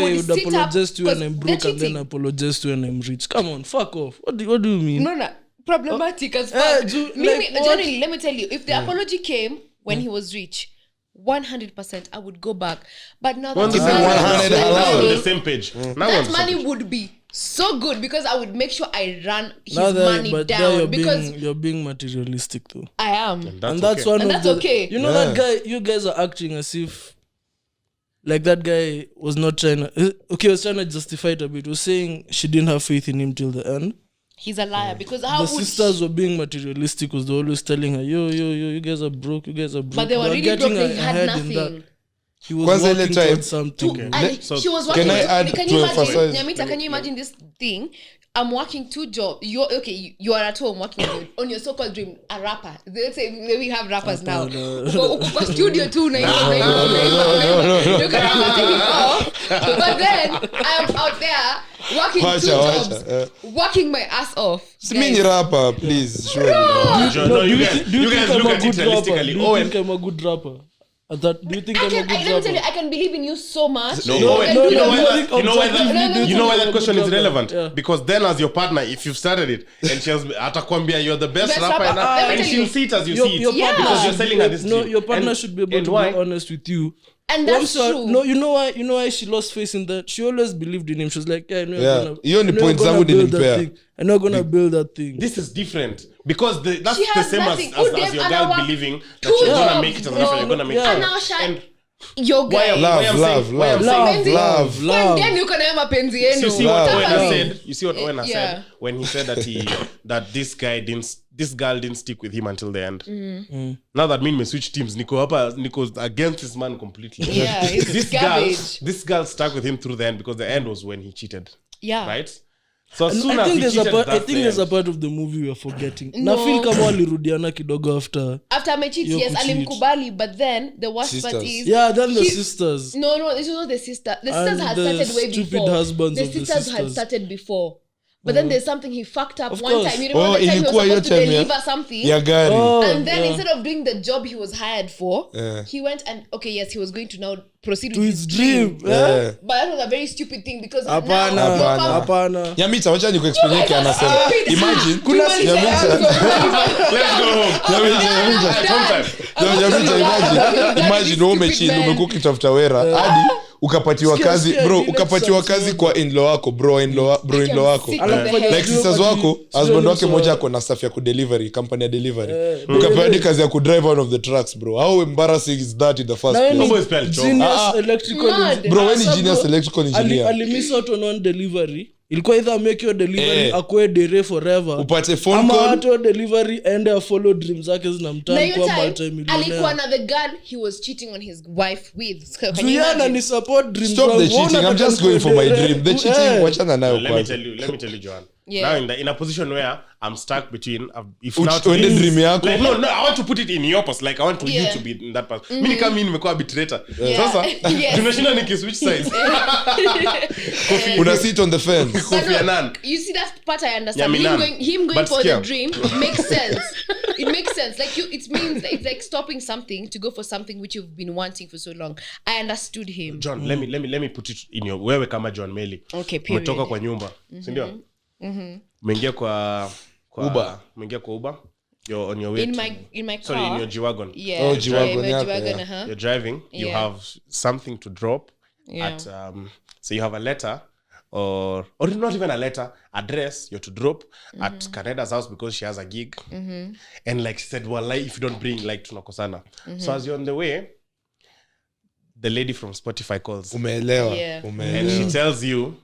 would apologize to you and I'm broke and then apologize to you and I'm rich. Come on, fuck off. What do you mean? No. Problematic as fuck. Generally, let me tell you, if the apology came when he was rich, 100% I would go back. But now that now on the same page. That money would be so good because I would make sure I ran his money down. Because you're being materialistic though. I am. And that's okay. You know that guy, you guys are acting as if like that guy was not trying to, he was trying to justify it a bit. He was saying she didn't have faith in him till the end. He's a liar because the sisters were being materialistic because they were always telling her, yo, you guys are broke, But they were really broke, they had nothing. He was working towards something. She was working. Can you imagine this thing? I'm working 2 jobs. You are at home working on your so-called dream, a rapper. They say we have rappers now. Uko studio too, you can take it off. But then I'm out there working 2 jobs, working my ass off. Mean rapper, please. Sure. No, you guys look at it realistically. Do you think I'm a good rapper? Do you think I'm a good rapper? Let me tell you, I can believe in you so much. You know why that question is relevant? Yeah. Because then as your partner, if you've started it and she has atakwambia you're the best rapper and she'll see it as you see it because you're selling her this dream. No, your partner should be able to be honest with you. And that's true. No, you know why she lost faith in that? She always believed in him. She was like, I know you're gonna build that thing. I'm not gonna build that thing. This is different because that's the same as your girl believing that you're gonna make it as rapper, you're gonna make it. And now your guy. Love. Then you can have mapenzi yenu. You see what Owen said? You see what Owen said when he said that this girl didn't stick with him until the end. Now that means me switch teams. Nico against this man completely. Yeah, it's this girl stuck with him through the end because the end was when he cheated. Yeah. Right? So as soon I as think he cheated, I think there's a part of the movie we're forgetting. No. Na feel kama walirudiana kidogo after amecheat, yes, alimkubali, but then the worst part is then the sisters. No, this was not the sister. The sisters had started way before. Stupid husbands the of the sisters sisters had started before. But then there's something he fucked up of one course. time. You remember the time he was supposed to deliver something? And then instead of doing the job he was hired for, he went and, he was going to now proceed with his dream. But that was a very stupid thing because Hapana. Yamita, wacha nikuexplain yake anasema. Imagine. let's go home. Imagine wewe umechini umekuwa ukitafuta wera hadi ukapatiwa kazi kwa in-law wako bro-in-law wako like sisters wako husband wake moja ako na staff ya kudelivery company ya delivery ukapewa hadi kazi ya kudrive one of the trucks bro. How embarrassing is that in the first place? Bro, when genius electrical engineer alimiss out on one delivery. Ilikuwa either make your delivery akwe dere forever upate phone ama call hata delivery and follow dreams zake zinamtani kwa multi-millionaire. Alikuwa na the girl he was cheating on his wife with. Juliana ni support dreams. Stop the cheating. I'm just going for my dream. The cheating wachana nayo kwanza. Let me tell you Johan. Now in a position where I'm stuck between if now to dream yako. Like, no, I want to put it in your purpose. Like I want you to be in that person. Mimi kama mimi nimekuwa arbitrator. Sasa tunashinda nikiswitch sides. Una sit on the fence. Kofi Annan. You see that part I understand. Him going for the dream makes sense. It makes sense. Like it means it's like stopping something to go for something which you've been wanting for so long. I understood him. John, let me put it in your wewe kama John Meli. Okay, period. Umetoka kwa nyumba, si ndio? Umeingia kwa Uber. Umeingia kwa Uber. You're on your way in my car. Sorry, in your G-Wagon. Yeah. G-Wagon. You're driving. You have something to drop at so you have a letter or not even a letter, address you're to drop at Kaneda's house because she has a gig. And like she said, well, like, if you don't bring, like tunakosana. So as you're on the way, the lady from Spotify calls. Umeelewa. Yeah. And she tells you,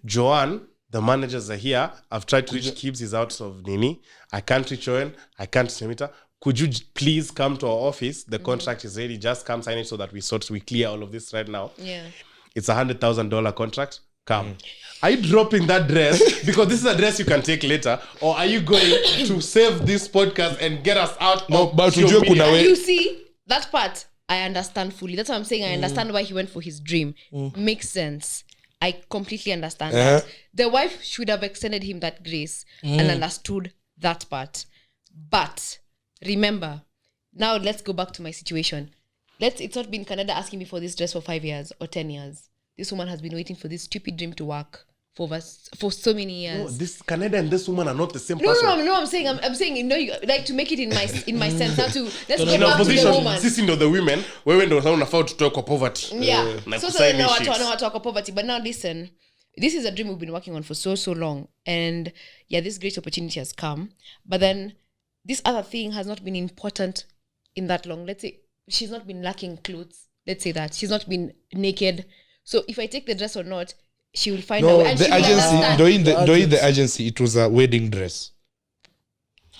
Joanne, the managers are here. I've tried to reach Kibbs. He's out of Nini. I can't reach Owen. I can't Semita. Could you please come to our office? The contract is ready. Just come sign it so that we clear all of this right now. Yeah. It's $100,000 contract. Come. Are you dropping that dress because this is a dress you can take later, or are you going to save this podcast and get us out? No, of but social ujue media? kuna You see, that part, I understand fully. That's what I'm saying. I understand why he went for his dream. Makes sense. I completely understand that. The wife should have extended him that grace and understood that part. But remember, now let's go back to my situation. It's not been Canada asking me for this dress for 5 years or 10 years. This woman has been waiting for this stupid dream to work for so many years. No, this Canada and this woman are not the same person. No. I'm saying, you know, you, like to make it in my sense. Now let's go In our back to the position, woman. sisi ndo the women, wewe ndo unafaa tutoe kwa poverty. Yeah. Na So kusign now these I shits. talk about poverty. But now listen, this is a dream we've been working on for so long. And yeah, this great opportunity has come. But then this other thing has not been important in that long. Let's say she's not been lacking clothes. Let's say that. She's not been naked. So if I take the dress or not, she will find No, out. And the she will agency, understand. doing the agency, it was a wedding dress.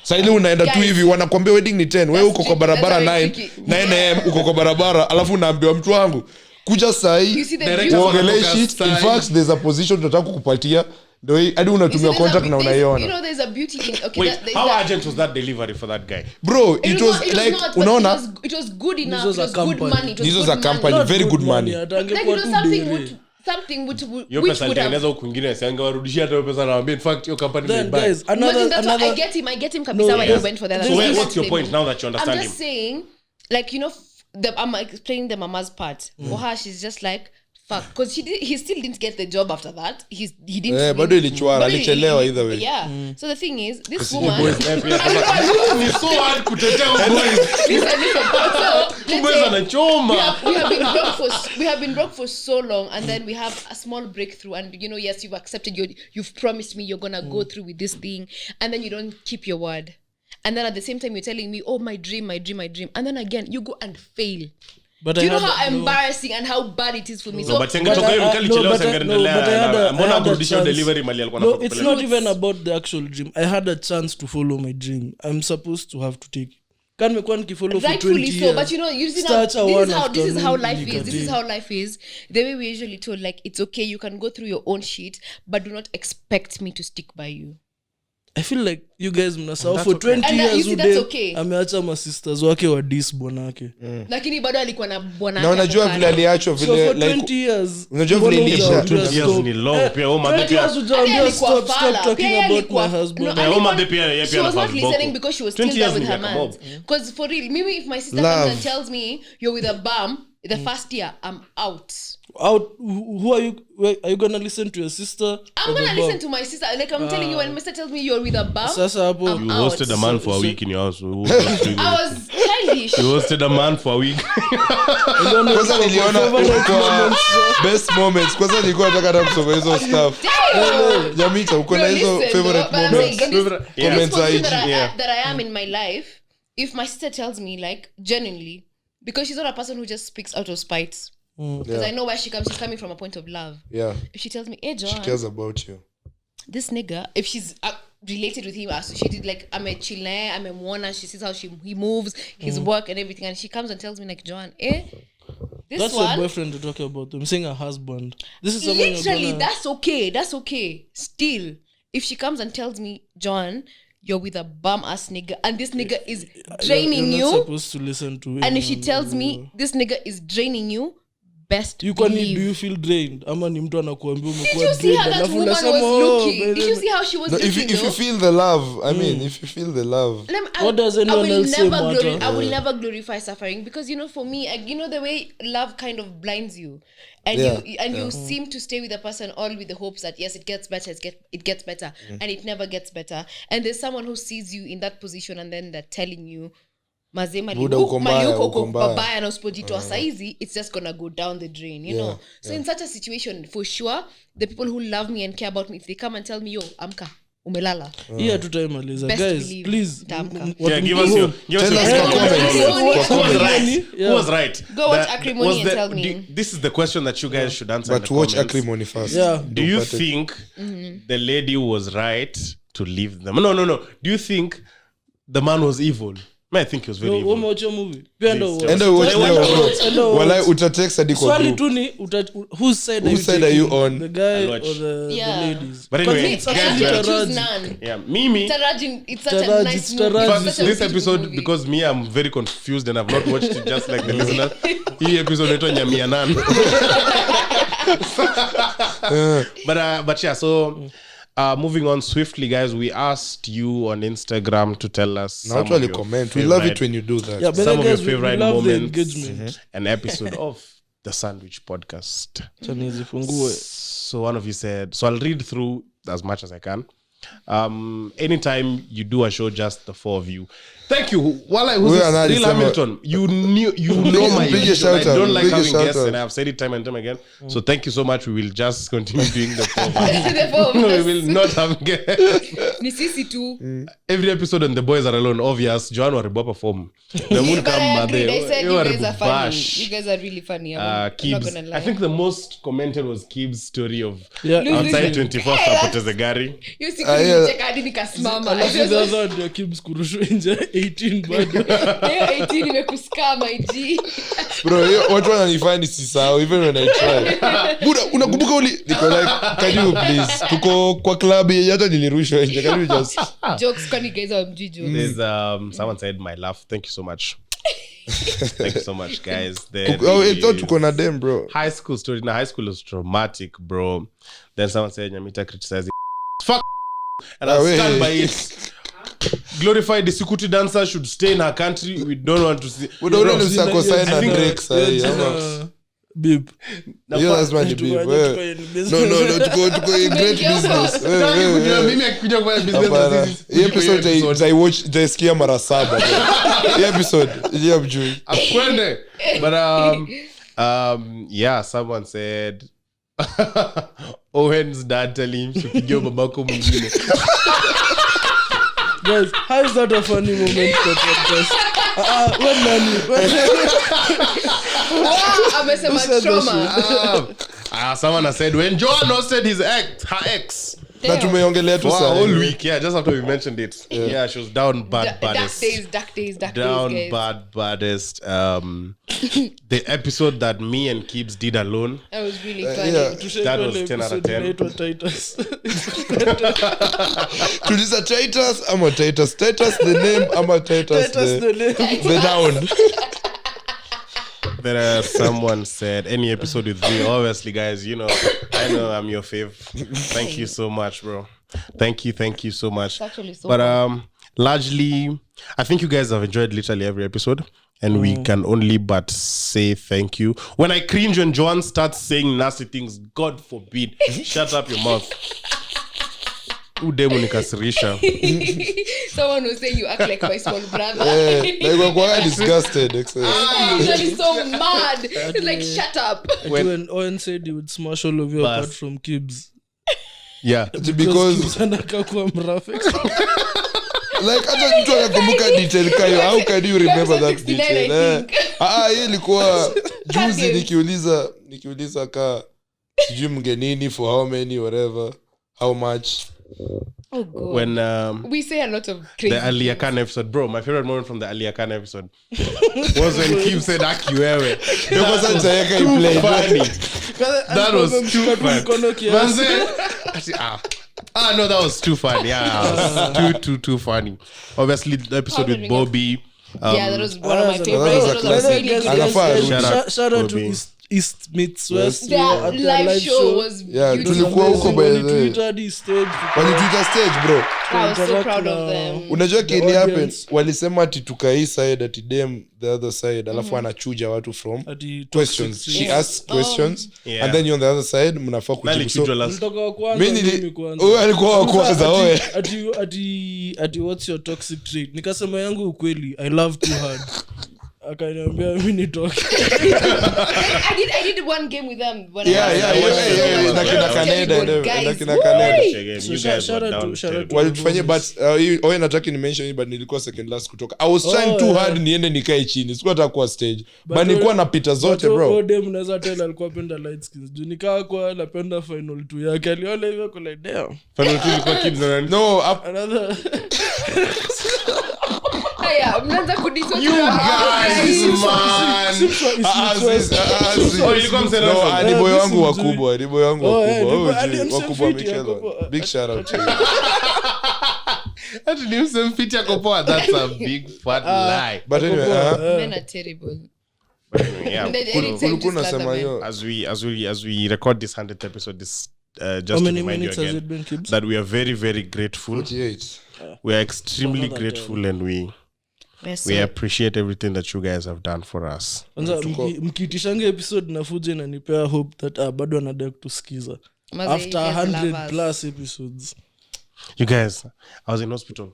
Sa ile unaenda tu Guys, hivi wanakuambia wedding ni 10, wewe uko kwa barabara That's very 9, tricky. 9 am uko kwa barabara, alafu unaambiwa mtu wangu kuja saa hii You see the Direct beauty- wanatoka uongelee shit. In side. fact there's a position tunataka kukupatia ndio hii hadi You see, unatumia there's contract na you unaiona. know, there's a beauty in okay. Wait, there's how that- urgent was that delivery for that guy? Bro, it was not, like but unaona it was good enough. This was It was a good company. money. It was This was good a company, money. very good money. Like, you know, something which Yo would pesa have. alitengeneza huku kwingine siangewarudishia hata hiyo pesa naambia in fact your company Then may buy. guys, Imagine that's what I another get him kabisa No, when yes. he went for that. So what's your point now that you understand I'm him? just saying, like, you know, I'm explaining the mama's part. For her, she's just like, fuck, because he still didn't get the job after that. He didn't. Bado ilichwara, Bado alichelewa either way. Yeah. So the thing is, this woman. Boys naye pia kama- Ni so hard kutetea huyu boys. Listen. So let's Boys say anachoma. we have been broke for so long, and then we have a small breakthrough, and you know, yes, you've accepted you've promised me you're gonna go through with this thing, and then you don't keep your word, and then at the same time you're telling me, oh, my dream, and then again you go and fail. But Do you know had- how no. embarrassing and how bad it is for me? No, So but sengetoka hiyo mkali chelewa sengendelea. Mbona kurudisha delivery mali alikuwa No, anafaa it's kupeleka? not even about the actual dream. I had a chance to follow my dream. I'm supposed to have to take it. Can nimekuwa nikifollow for 20 rightfully so, years. but you know, you see now, Start a one this is how afternoon, life is. This is nikati. how life is. The way we usually told, like, it's okay, you can go through your own shit, but do not expect me to stick by you. I feel like you guys mnasahau that's for okay. 20 And you years see, that's ude okay. ameacha masisters wake wa dis bwanake. Lakini bado alikuwa na bwana Na yake unajua hapo vile kando. aliachwa So vile for like 20 years unajua mbona vile iliisha? hujaambia 20 years stop? ni long. Pia Oma 20 pia- years Pia hujaambia alikuwa stop fala. talking Pia about alikuwa- my husband. No, Yeah, alikuwa- Oma pia yeye she pia was not anafaa listening viboko. because she was 20 still there years with her ni man. mob. Because for real, maybe if my sister Love. comes and tells me you're with a bum the first year, I'm out. Who are you gonna listen to your sister? I'm gonna listen to my sister. Like I'm telling you, when my sister tells me you're with a bum, Sasa hapo I'm You out. hosted a man for a week in your house. Who hosted you? I was childish. You hosted a man for a week. kwanza niliona kwa best moments kwanza nilikuwa nataka hata kusoma hizo stuff Damn. Jamita uko na No, hizo listen, favorite though, but I'm saying, moments in this- Yeah. in this Comments position IG, that I am in my life, if my sister tells me, like, genuinely, because she's not a person who just speaks out of spite, because I know where she's coming from a point of love. yeah If she tells me, hey, she Joanne, cares about you this nigga, if she's related with him, associated, like, I'm a chill, I'm a mourner, she sees how he moves, his work and everything, and she comes and tells me, like, Joanne, this that's your one, boyfriend you're talking about. I'm saying a husband. This is someone literally, you're gonna... that's okay. Still, if she comes and tells me, John, you're with a bum ass nigga, and this nigga is draining you're not you, supposed to listen to him. and if she tells me this nigga is draining you, best you can do believe. you feel drained ama ni mtu anakuambia Did umekuwa you see how drained that alafu woman unasema, was "Oh, looking? baby." Did you see how she was no, looking? if you though? feel the love I mean if you feel the love What does anyone else say matter? I will never glorify suffering because, you know, for me, you know, the way love kind of blinds you, and you seem to stay with a person all with the hopes that yes, it gets better, it gets better, and it never gets better. And there's someone who sees you in that position, and then they're telling you, Buda uko mbaya, uko mbaya. babaya na usipojitoa saizi, it's just gonna go down the drain, you know. So in such a situation, for sure, the people who love me and care about me, if they come and tell me, yo, amka, umelala hii hatutaimaliza Best guys believe please nitaamka. Yeah, give us your Tell us kwa comments. Who was right? Yeah. Who was right? Go watch That- Acrimony was and the- tell me. This is the question that you guys should answer. But in the watch comments. Acrimony first. Yeah. Do you Don't think the lady was right to leave them? No. Do you think the man was evil? I think he was very evil. umeocha movie pia ndo Please, Enda watch Enda leo, watch. bro. Walai utatext hadi kwa swali group. tu ni whose side Whose side are you taking? on? The guy I'll or watch. the Yeah. ladies But anyway, Because guys, actually yeah. choose Taraji. none. Yeah, Mimi. Taraji, it's such Taraji, a nice it's movie. Taraji. It's such a This beautiful episode, movie. because me, I'm very confused and I've not watched it just like the listeners. Hii episode inaitwa Nyamianan. But yeah, so moving on swiftly, guys, we asked you on Instagram to tell us Na some watu of wali your comment. We love it favorite- when you do that. Yeah, but some of your guys, we favorite love the moments engagement. an episode of the Sandwich Podcast. Acha nizifungue. So one of you said, so I'll read through as much as I can. Anytime you do a show, just the four of you. Thank you. Who's Wewe this? anali Real sema- Hamilton. You know my Big vision. I shout out, don't like big having shout guests, out. and I've said it time and time again. So thank you so much. We will just continue doing the four of us. The four of No, we us. will not have guests. Ni sisi tu. Every episode and the boys are alone. Obvious. Joan waribu perform. The moon But I come agreed. I said you guys are funny. bash. You guys are really funny. I'm not Kibbs. gonna lie. I think the most commented was Kibbs' story of Yeah. outside 24 apoteze gari. Hiyo siku yeah. nilicheka hadi nikasimama. Alafu the other ndio Kibbs kurushwa nje 18 bado. Hiyo 18 imekuskama iji. Bro, watu wananifanya nisisahau even when I try. Buda, unakumbuka niko like, can you please? Tuko kwa club yenye hata nilirushwa nje. Can you just Jokes kwani guys are mjiju. There's someone said my laugh. Thank you so much. Thank you so much, guys. There I thought is tuko na dem, bro. high school story. Now high school was traumatic, bro. Then someone said Nyamita criticizing fuck, and I wait. stand by it. Glorified the Sikuti dancer should stay in her country. We don't want to see. Unaona Bro, msako sign na Drake sahi. Beep. Hiyo lazima ni beef. Wewe. No, tuko in great business. Wewe. Mimi akikuja kufanya business na Hapana. sisi, Hii episode nitaisikia mara 7. Hii episode ile mjui. Akwende. But yeah, someone said Owen's dad telling him to pigia babako mwingine. Guys, how is that a funny moment for podcast? When nani? Wow, amesema Who said trauma. Someone has said when Joan hosted her ex Na tumeongelea tu for a sana. whole week, yeah, just after we mentioned it, yeah, she was down Dark baddest. days, Down guys. baddest. The episode that me and Kibbs did alone. That was really funny. Yeah. That was 10 out of 10. Inaitwa Titus. Tuliza Titus ama Titus the name ama Titus Titus the name. the noun. There someone said any episode with me. Obviously, guys, you know, I know I'm your fave. Thank you so much, bro. Thank you so much. It's actually so But fun. largely, I think you guys have enjoyed literally every episode, and we can only but say thank you. When I cringe when Joan starts saying nasty things, God forbid, shut up your mouth. Udemu nikasirisha. Someone will say you act like my small brother. Like we're quite disgusted. He's so mad. He's like, shut up. When Owen said he would smash all of you Bas. apart from Kibbs. Yeah. Because Kibbs anakaa kuwa mrafiki. like hata mtu anakumbuka detail kayo. How can you remember that 69, detail? I think. Hii ilikuwa juzi Can't nikiuliza ka sijui mgenini for how many whatever how much. Oh, God. When We say a lot of crazy the Alia Khan episode, bro, my favorite moment from the Alia Khan episode was when Kim said Akiwewe. Kwanza nitaweka i play. Funny. That was too funny. Mkono kiasi. No, that was too funny. Yeah, too funny. Obviously, the episode with Bobby. Yeah, that was one of my that favorites. was a That was classic. really good. Anafaa Shout out to Bobby. East meets West. Their live show was Yeah, beautiful. tulikuwa huko by the way. Walituita stage. Walituita stage, bro. I was so interact proud of na- them. Unajua The kile happen audience. walisema ati tuka hii side ati dem the other side alafu anachuja watu from Ati questions. toxic She asks questions Yeah. and then you on the other side mnafaa Nali kujibu. kichwa So la- Nilitoka wa kwanza, mimi mimi kwanza. wewe alikuwa wa kwanza Ati- wewe. ati what's your toxic trait? Nikasema yangu ukweli, I love too hard. akaniambia mimi nitoke. I did one game with them when na kina Canada walifanya but oye nataka ni mention but nilikuwa second last kutoka. I was trying too hard niende nikae chini. Sikuwa nataka kuwa stage. But nilikuwa napita zote bro. Dem mnaweza tell alikuwa penda light skins. Juu nikaa kwa napenda final 2 yake. Aliona hivyo kwa like damn. Final 2 ilikuwa Kibs na nani? No, Another Aya, mnaanza kudiscuss. You guys, man. Ilikuwa msela. No, ni boy wangu wakubwa. Ni boy wangu wakubwa Mikel. Big shout out to you. Ati ni msemfiti yako poa. That's a big fat lie. But anyway, Men are terrible. Yeah. Ulikuwa unasema hiyo. As we record this 100th episode, this just how to many remind you minutes has it again been, Kibs? that we are very, very grateful. 48. We are extremely grateful and we appreciate everything that you guys have done for us. Kwanza mkiitishanga episode na Fuji inanipea hope that bado anadai kutusikiza after 100 plus episodes. You guys, I was in hospital.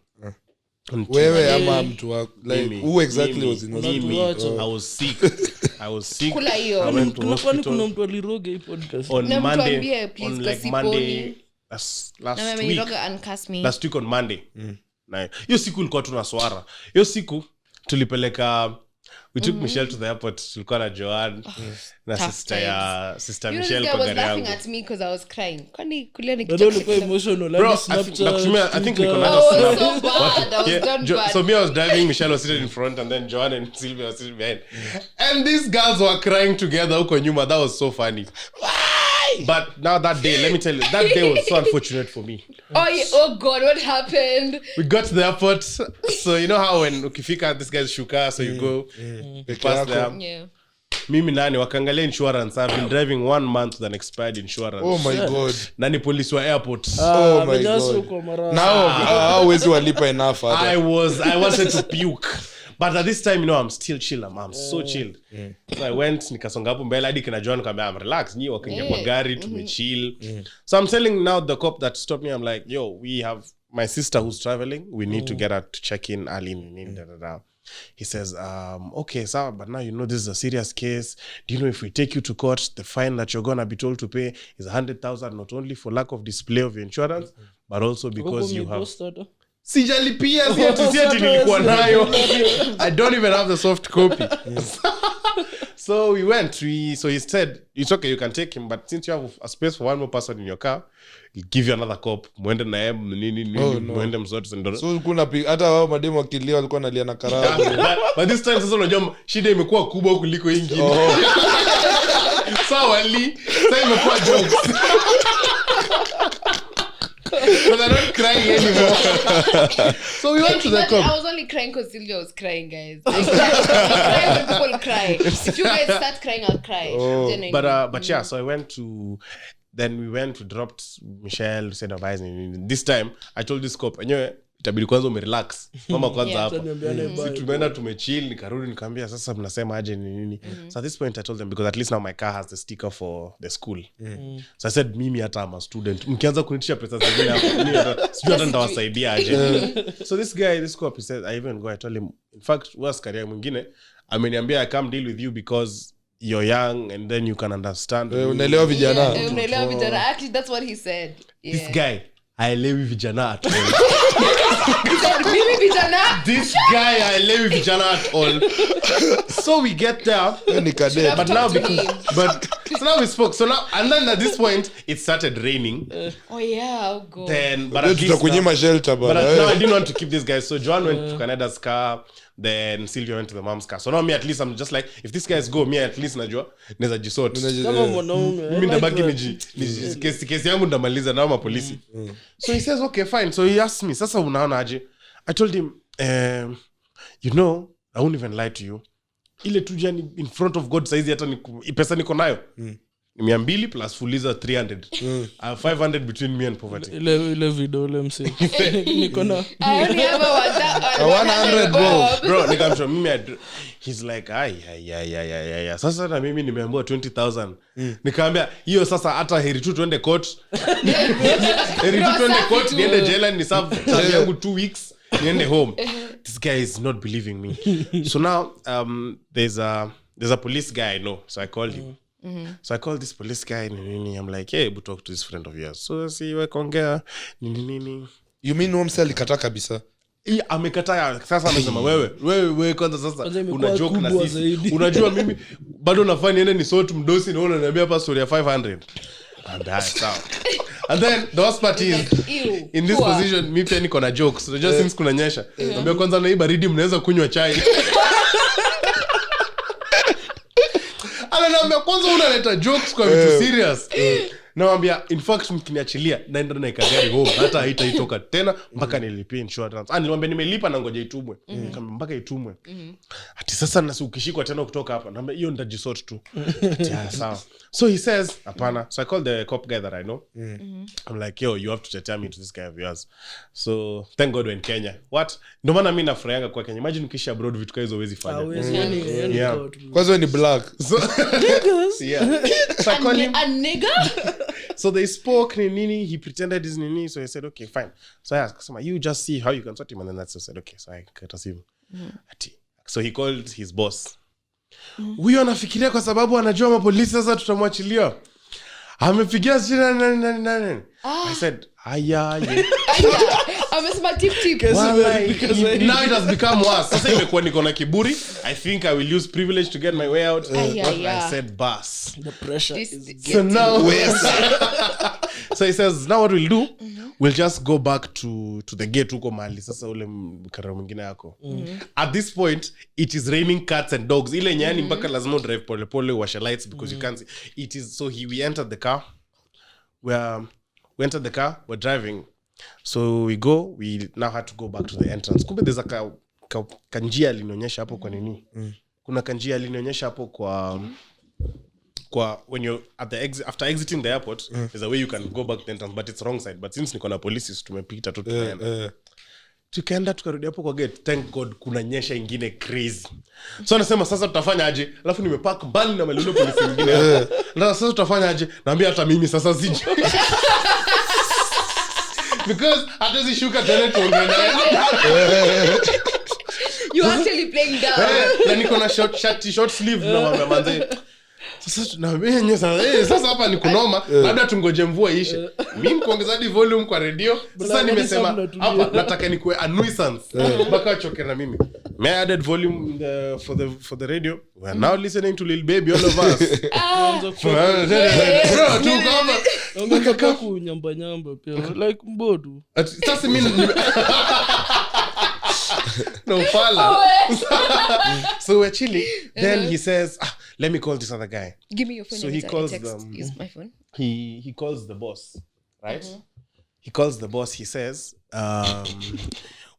Wewe ama mtu wako like who exactly was in hospital? I was sick. Kula hiyo. I went to hospital. Kuna mtu aliroga hii podcast. On Monday, please, on like Monday last week on Monday. Na hiyo siku ilikuwa tunaswara. Hiyo siku tulipeleka we took Michelle to the airport. Tulikuwa na Joan na sister Michelle kwa gari yangu. You were laughing at me because I was crying. Kwani kulia Ndio ulikuwa emotional. Bro, I think niko na so bad. I was done bad. So me, I was driving, Michelle was sitting in front, and then Joan and Sylvia was sitting behind. And these girls were crying together huko nyuma. That was so funny. But now that day, let me tell you, that day was so unfortunate for me. Oh God, what happened? We got to the airport. So you know how when ukifika this guy's shuka, so you go you pass them. Yeah. Mimi nani wakaangalia insurance. I've been driving 1 month with an expired insurance. Oh my God. Nani police wa airport. Oh my God. Now wezi walipa enough. I wanted to puke. But at this time, you know, I'm still chill. I'm so chill. So I went, nikasonga hapo mbele hadi kina John kama I'm relaxed. Nyi wakaingia kwa gari, tumechill. So I'm telling now the cop that stopped me, I'm like, yo, we have my sister who's traveling. We need to get her to check in early. He says, okay, sir, but now you know this is a serious case. Do you know if we take you to court, the fine that you're gonna be told to pay is 100,000, not only for lack of display of your insurance, but also because you have... Sijalipia siati nilikuwa nayo. I don't even have the soft copy. So we went. So he said, it's okay, you can take him, but since you have a space for one more person in your car, he'll give you another cop. Mwende na yeye mwende mzote ndo. So kuna hata wao mademo wakilia walikuwa nalia na karabu. But this time sasa unajua shida imekuwa kubwa kuliko ingine. So sasa imekuwa jokes. But I'm not crying anymore. So we went to the cop. I was only crying because Sylvia was crying, guys. Like, cry when people cry. If you guys start crying, I'll cry. But yeah, so we went to dropped Michelle, said advising. This time I told this cop, anyway, itabidi kwanza umerelax. Mama kwanza hapa. Sisi tumeenda tumechill, nikarudi nikamwambia sasa mnasema aje nini. So at this point I told them because at least now my car has the sticker for the school. So I said mimi hata I'm a student. Mkianza kunitisha pesa zingine hapo, mimi hata sijui hata ndawasaidia aje. So this cop he said I told him in fact was career mwingine ameniambia I come deal with you because you're young and then you can understand. Unaelewa vijana. Unaelewa vijana. Actually that's what he said. Yeah. This guy haelewi vijana at all. This guy haelewi vijana at all. So we get there. But now so now we spoke. So now and then at this point it started raining. Oh yeah, oh God. But at least shelter, but now I didn't want to keep these guys. So Joan went to Canada's car. Then Sylvia went to the mom's car. So now me at least I'm just like if these guys go, me at least najua neza jisort. Kama mwanaume. Mimi ndabaki ni kesi yangu ndamaliza na mapolisi. So he says okay fine. So he asked me sasa unaona aje? I told him you know I won't even lie to you. Ile tu jani in front of God saizi hata pesa niko nayo. 200 plus fuliza 300. I have 500 between me and poverty. Ile video ile mse. Niko na I only have 100 bro nikamshow mimi he's like ay sasa na mimi nimeambiwa 20,000. Nikamwambia hiyo sasa hata heri tu tuende court. Heri tu tuende court niende jela ni serve yangu 2 weeks. niende home. This guy is not believing me. So now there's a police guy I know, so I called him. So I called this police guy. I'm like, hey, but talk to this friend of yours. So see, we kongea nini. You mean Omsa alikata kabisa? Amekataa. Sasa amesema wewe kwanza sasa una joke na sisi. zaidi. Unajua mimi bado nafanya niende ni sort mdosi, naona unaniambia hapa story ya 500. And that's out. And then the worst part is in this position mimi pia niko na jokes. So just since kunanyesha. Naambia kwanza na hii baridi mnaweza kunywa chai. Anaambia kwanza unaleta jokes kwa vitu serious. Naambia in fact mkiniachilia naenda na ikagari home hata haitaitoka tena mpaka nilipie insurance. Nilimwambia nimelipa na ngoja itumwe. Nikamwambia mpaka itumwe. Ati sasa na ukishikwa tena kutoka hapa. Naambia hiyo nitajisort tu. Ati sawa. So he says hapana. So I called the cop guy that I know. I'm like, yo, you have to tell me to this guy of yours. So thank God we're in Kenya. What? Ndio maana mimi nafurahianga kwa Kenya. Imagine ukisha abroad vitu kama hizo huwezi fanya. Yeah. Kwanza ni black. So yeah. So I called him. A nigga? So they spoke nini, he pretended his nini, so he said okay fine. So I asked him, you just see how you can sort him, and then that's so I said okay. So I cut him. So he called his boss. Huyo anafikiria kwa sababu anajua mapolisi sasa tutamwachilia. Amepigia sina nani. I said aya. Amesema tip. Now it has become worse. Sasa imekuwa niko na kiburi. I think I will use privilege to get my way out. I said boss. The pressure So now so he says now what we'll do, we'll just go back to the gate huko mahali sasa ule mkara mwingine yako. At this point it is raining cats and dogs. Ile nyani mpaka lazima drive pole wash lights because you can't see. It is so we entered the car. We entered the car, we're driving. So we now had to go back to the entrance. Kumbe there's a kanjia linionyesha hapo kwa nini. Kuna kanjia linionyesha hapo kwa when you're at the exit, after exiting the airport, there's a way you can go back to the entrance, but it's wrong side. But since niko na police tumepita tu tukaenda tukarudi hapo kwa gate. Thank God kuna nyesha ingine crazy. So anasema sasa tutafanya aje? Alafu nimepark mbali na malolo polisi nyingine. Na sasa tutafanya aje? Naambia hata mimi sasa siji. Because hatuwezi shuka tena tuongee. You actually playing down. Na niko na short sleeve na mambo manze. Sasa tunaambia nyo sasa hapa ni kunoma, labda tungoje mvua ishe. Mimi kuongeza hadi volume kwa radio. Sasa nimesema hapa nataka nikuwe a nuisance. Mpaka choke na mimi. May I added volume for the radio. We are now listening to Lil Baby all of us. Bro, tu kama ongeka kunyamba pia like mbodu. Sasa mimi no fala. So we're chilling. Then he says, let me call this other guy. Give me your phone. So he calls use my phone. He calls the boss, right? He calls the boss. He says,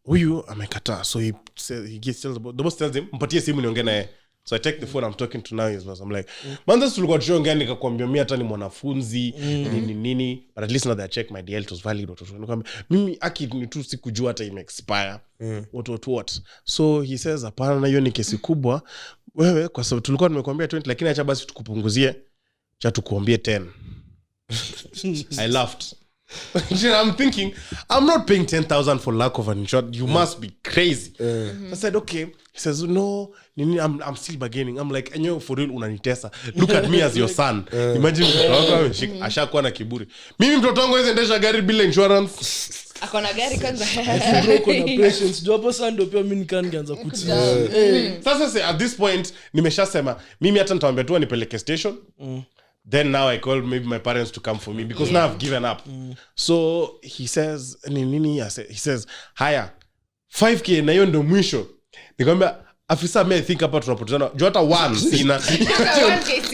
huyu amekataa. So he tells the boss tells him, mpatie simu niongee naye. So I take the phone, I'm talking to now his boss. I'm like, manza tulikuwa tuongea nikakwambia mimi hata ni mwanafunzi nini, but at least now that I check my DL it was valid. Nikamwambia mimi aki ni tu sikujua hata ime expire. What. So he says hapana, na hiyo ni kesi kubwa. Wewe kwa sababu tulikuwa tumekuambia 20 lakini acha basi tukupunguzie cha tukuambie 10. I laughed. I'm thinking, I'm not paying 10,000 for lack of an insurance. You must be crazy. I said, okay. He says, no, I'm still bargaining. I'm like, enyo for real unanitesa. Look at me as your son. Imagine ashakuwa na kiburi. Mimi mtoto wangu hawezi endesha gari bila insurance. Akona gari kwanza. Bro, na patience. Jopo sando pia mimi nikaanza kutia. Sasa at this point nimeshasema mimi hata nitawaambia tu nipeleke station. Then now I call maybe my parents to come for me because now I've given up. So he says he says haya 5k na hiyo ndio mwisho. Nikamwambia afisa me think hapa tunapotana juu hata one sina.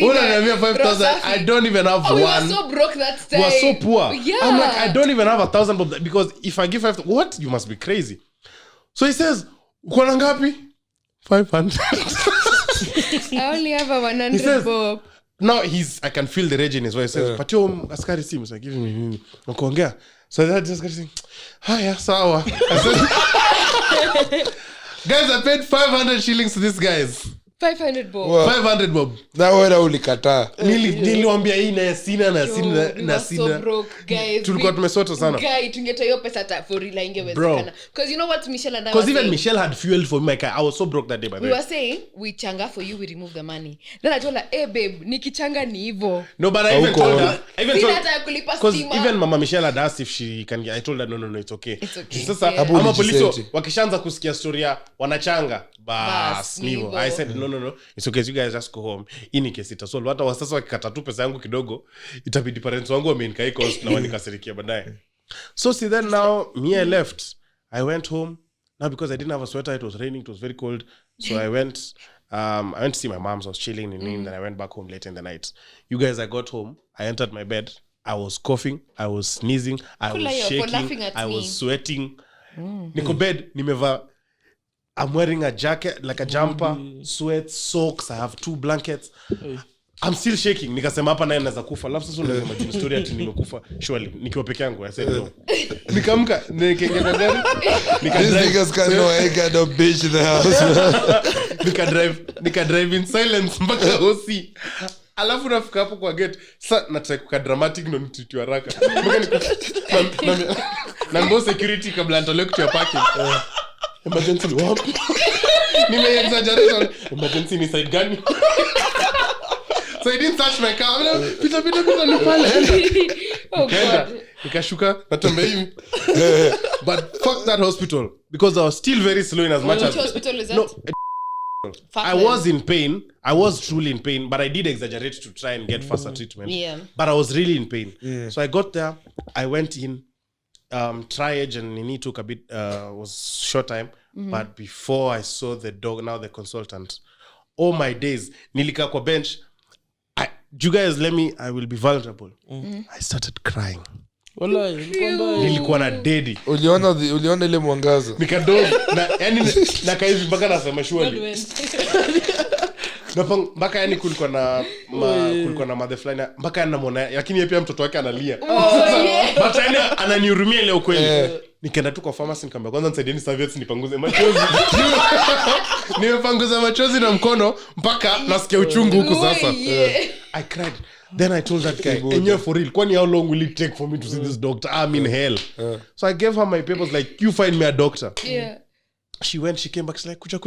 Unaniambia 5,000 I don't even have one. We were so broke that time. We were so poor. Yeah. I'm like I don't even have 1,000 because if I give 5,000 what you must be crazy. So he says uko na ngapi? 500. I only have a 100 bob. Now I can feel the rage in his voice. He says, "Patio askari simu." So I give him nakuongea. So that just saying, "Haya, sawa." I said, "Guys, I paid 500 shillings to these guys. 500 bob. 500 bob. Na wewe ulikataa. Niliwaambia hii na sina na Yo, sina we na were so sina. broke, guys. Tulikuwa tumesota sana. Guy, tungetoa hiyo pesa hata for real ingewezekana. Because you know what Michelle and I Because were even saying? Michelle had fueled for my car. I was so broke that day, by the We way. were saying, we changa for you, we remove the money. Then I told her, hey babe, nikichanga ni hivo. No, but I even told her. Sina hata ya kulipa Because stima. even Mama Michelle had asked if she can get. I told her, no, it's okay. It's okay. Sasa, Yeah. ama polisi Ulijiseti. wakishaanza kusikia story ya wanachanga. Bas, Nivo. nivo. I said, no. It's okay, you guys just go home. Hii ni kesi itasolve. Hata wasasa wakikata tu pesa yangu kidogo, itabidi parents wangu wamenikaika na wanikasirikia baadaye. So see then now, me I left. I went home. Now because I didn't have a sweater, it was raining, it was very cold. So I went to see my mom, so I was chilling and then I went back home late in the night. You guys, I got home. I entered my bed. I was coughing. I was sneezing. I Kula was yo, for laughing shaking. at I me. was sweating. Niko bed, nimeva. I'm wearing a jacket, like a jumper, sweats, socks. I have 2 blankets. I'm still shaking. Nikasema hapa naye naweza kufa. Alafu sasa unasema jini story ati nimekufa. Surely nikiwa peke yangu. I said no. Nikamka, nikaingia kwa gari. These niggas can't know I got a bitch in the house. Nika drive in silence mpaka hosi. Alafu nafika hapo kwa gate. Sasa nataka kuka dramatic ndo nititiwa haraka. Na ndo security kabla nitolewe kutia parking. Emergency ni wapi? Nime-exaggerate. Emergency ni side gani? So I didn't touch my car. Pita ni pale. Oh God. Nikashuka natembea hivi. But fuck that hospital. Because I was still very slow in as much Which as... hospital is that? No, Fuck I them. was in pain. I was truly in pain, but I did exaggerate to try and get faster treatment. Yeah. But I was really in pain. So I got there. I went in. Triage and Nini took a bit, was short time. But before I saw the dog, now the consultant, all my days, nilika kwa bench. You guys, I will be vulnerable. I started crying. Wallahi, Nilikuwa na dedi. Uliona ile mwangaza. Nikadozi. Yani nakaivi mpaka nasema surely. Mpaka yani kulikuwa na mother fulani mpaka anamwona lakini yeye pia mtoto wake analia. But yani ananihurumia ile ukweli. Nikaenda tu kwa pharmacy nikamwambia kwanza nisaidieni serviettes nipanguze machozi. Nimepanguza machozi na mkono mpaka nasikia uchungu huku sasa. I cried. Then I told that guy, "Enye for real, kwani how long will it take for me to see this doctor? I'm in hell." So I gave her my papers like, "You find me a doctor." Yeah. She came back, she's like, kuja.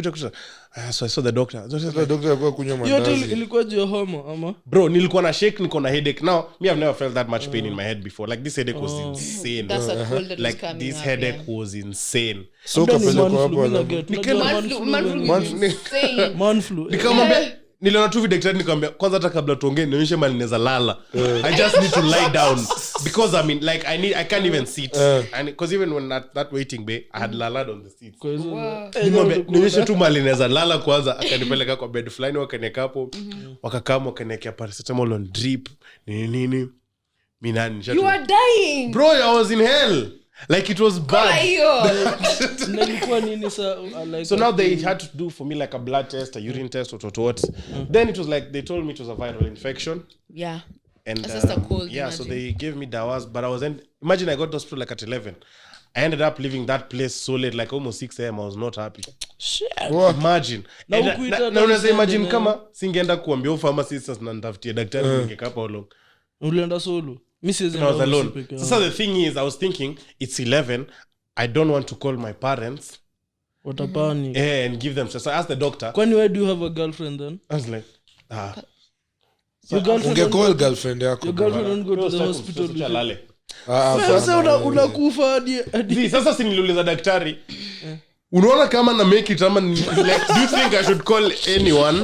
So I saw the doctor. The doctor alikuwa kunywa yote mandazi. ilikuwa juu ya homa ama Bro, nilikuwa na shake, niko na headache. Now, me I've never felt that much pain in my head before. Like this headache was insane. That's a cold that was Like coming this up, headache yeah. was insane. So Labda ni kapelekwa man hapo flu, mimi alafu. na get. Unajua Man flu is insane. man flu Nikamwambia niliona tu daktari nikamwambia kwanza hata kabla tuongee nionyeshe mali naweza lala. I just need to lie down because I mean like I can't even sit. And because even when that waiting bay I had lalad on the seat. Kwa hizo Nimwambia nionyeshe tu mali naweza lala kwanza akanipeleka kwa bed fulani wakaniweka hapo wakakama wakaniwekea paracetamol on drip nini minani You are dying. bro I was in hell like it was bad. nilikuwa nini sa like So now they had to do for me like a blood test, a urine test, what. Then it was like they told me it was a viral infection. Yeah. And That's just a cold, yeah, so imagine. they gave me dawas, but imagine I got to hospital like at 11. I ended up leaving that place so late, like almost 6 a.m. I was not happy. shit. Imagine. Na And ukuita na daktari unaweza imagine na- kama singeenda kuambia pharmacist na nitafutie daktari ningekaa hapo long. ulienda solo mimi siwezi I was enda alone. peke yangu. So the thing is, I was thinking it's 11. I don't want to call my parents watapani and give them. So I asked the doctor. kwani why do you have a girlfriend then I was like, your girlfriend Ungecall girlfriend yako. your girlfriend don't go to the hospital with you. Chalale. Sasa unakufa hadi Sasa si niliuliza daktari unaona kama na make it ama like do you think I should call anyone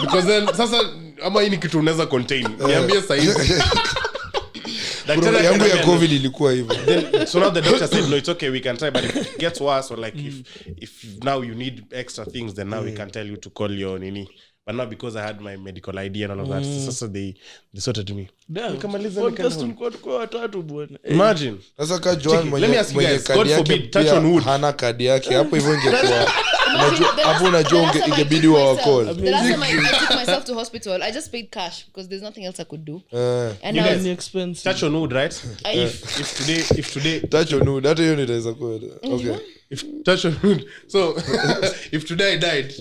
because then sasa ama hii ni kitu unaweza contain niambie sasa hivi Bro, yangu ya covid ilikuwa hivyo. so now the doctor said no it's okay we can try but if it gets worse or like if now you need extra things then now we can tell you to call your nini but not because I had my medical ID and all of that sasa they sorted me nikamaliza podcast tulikuwa tuko watatu bwana imagine Sasa ka Joan Check it. Let me ask you mwenye guys, kadi God yake forbid, touch pia on wood. hana kadi yake hapo hivyo ingekuwa hapo unajua ingebidi wa call. The last time I took myself to hospital, I just paid cash because there's nothing else I could do. And You I guys- was, ni expensive touch on wood right if today Tacho no, that hiyo nitaweza kwenda. Okay. if touch on wood so if today I died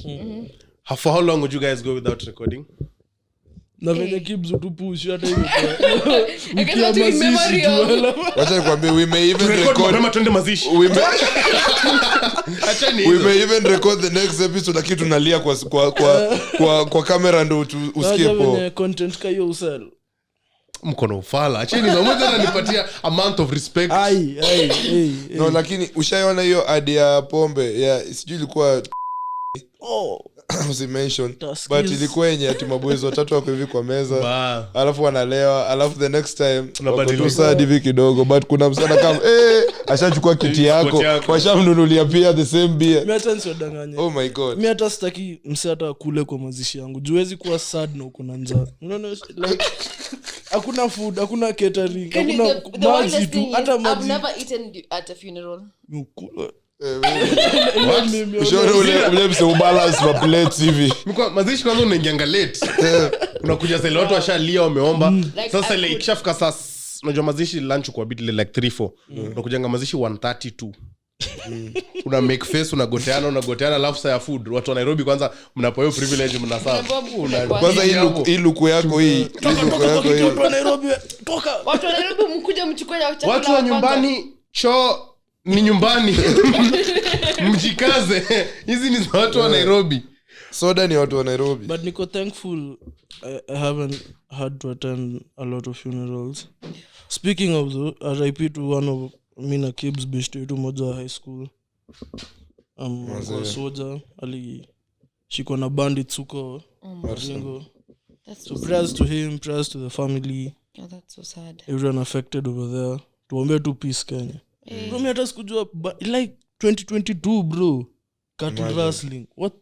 For how long would you guys go without recording? na venye kibs utupush hata hiyo I cannot do in memory of. Wacha nikwambie, we may even record Mapema twende mazishi. we may even record the next episode lakini tunalia kwa kamera ndo usikie venye content kayo usel Mkono ufala. Acheni za mmoja ananipatia a month of respect. no lakini ushaona hiyo ad ya pombe ya sijui ilikuwa usimention but ilikuwa yenye ati mabwezi watatu wako hivi kwa meza alafu wanalewa alafu the next time wako hivi kidogo but kuna msana kama ashachukua kiti yako washamnunulia pia the same beer. Mimi hata nisiwadanganye. Oh my god. Mimi hata sitaki mse hata kule kwa mazishi yangu. Juwezi kuwa sad na uko na njaa. Unaona like hakuna food, hakuna catering, hakuna maji tu hata maji. I've never eaten at a funeral. ule mse ubalance wa plates hivi Mazishi kwanza unaingianga late. Unakuja sasa watu washalia wameomba. Sasa ile ikishafika sasa unajua mazishi lunch kwa bit like 3-4. Unakujanga mazishi 1:32. Una make face unagoteana alafu saa ya food. Watu wa Nairobi kwanza mnapo hiyo privilege mnasafu. Kwanza hii luku yako hii. Watu wa Nairobi toka. Watu wa Nairobi mkuja mchukue chakula. Watu wa nyumbani choo ni nyumbani. Mjikaze. Hizi ni za watu wa Nairobi. Soda ni watu wa Nairobi. But niko thankful I haven't had to attend a lot of funerals. Speaking of though, RIP to one of Mina Kibs bishto yetu moja wa high school. Kwa soja alishikwa na bandits huko Maringo. So prayers to him, prayers to the family. Oh, that's so sad. Everyone affected over there. Tuombee tu peace Kenya. Bro, mimi hata sikujua like 2022 bro. Cattle wrestling. What?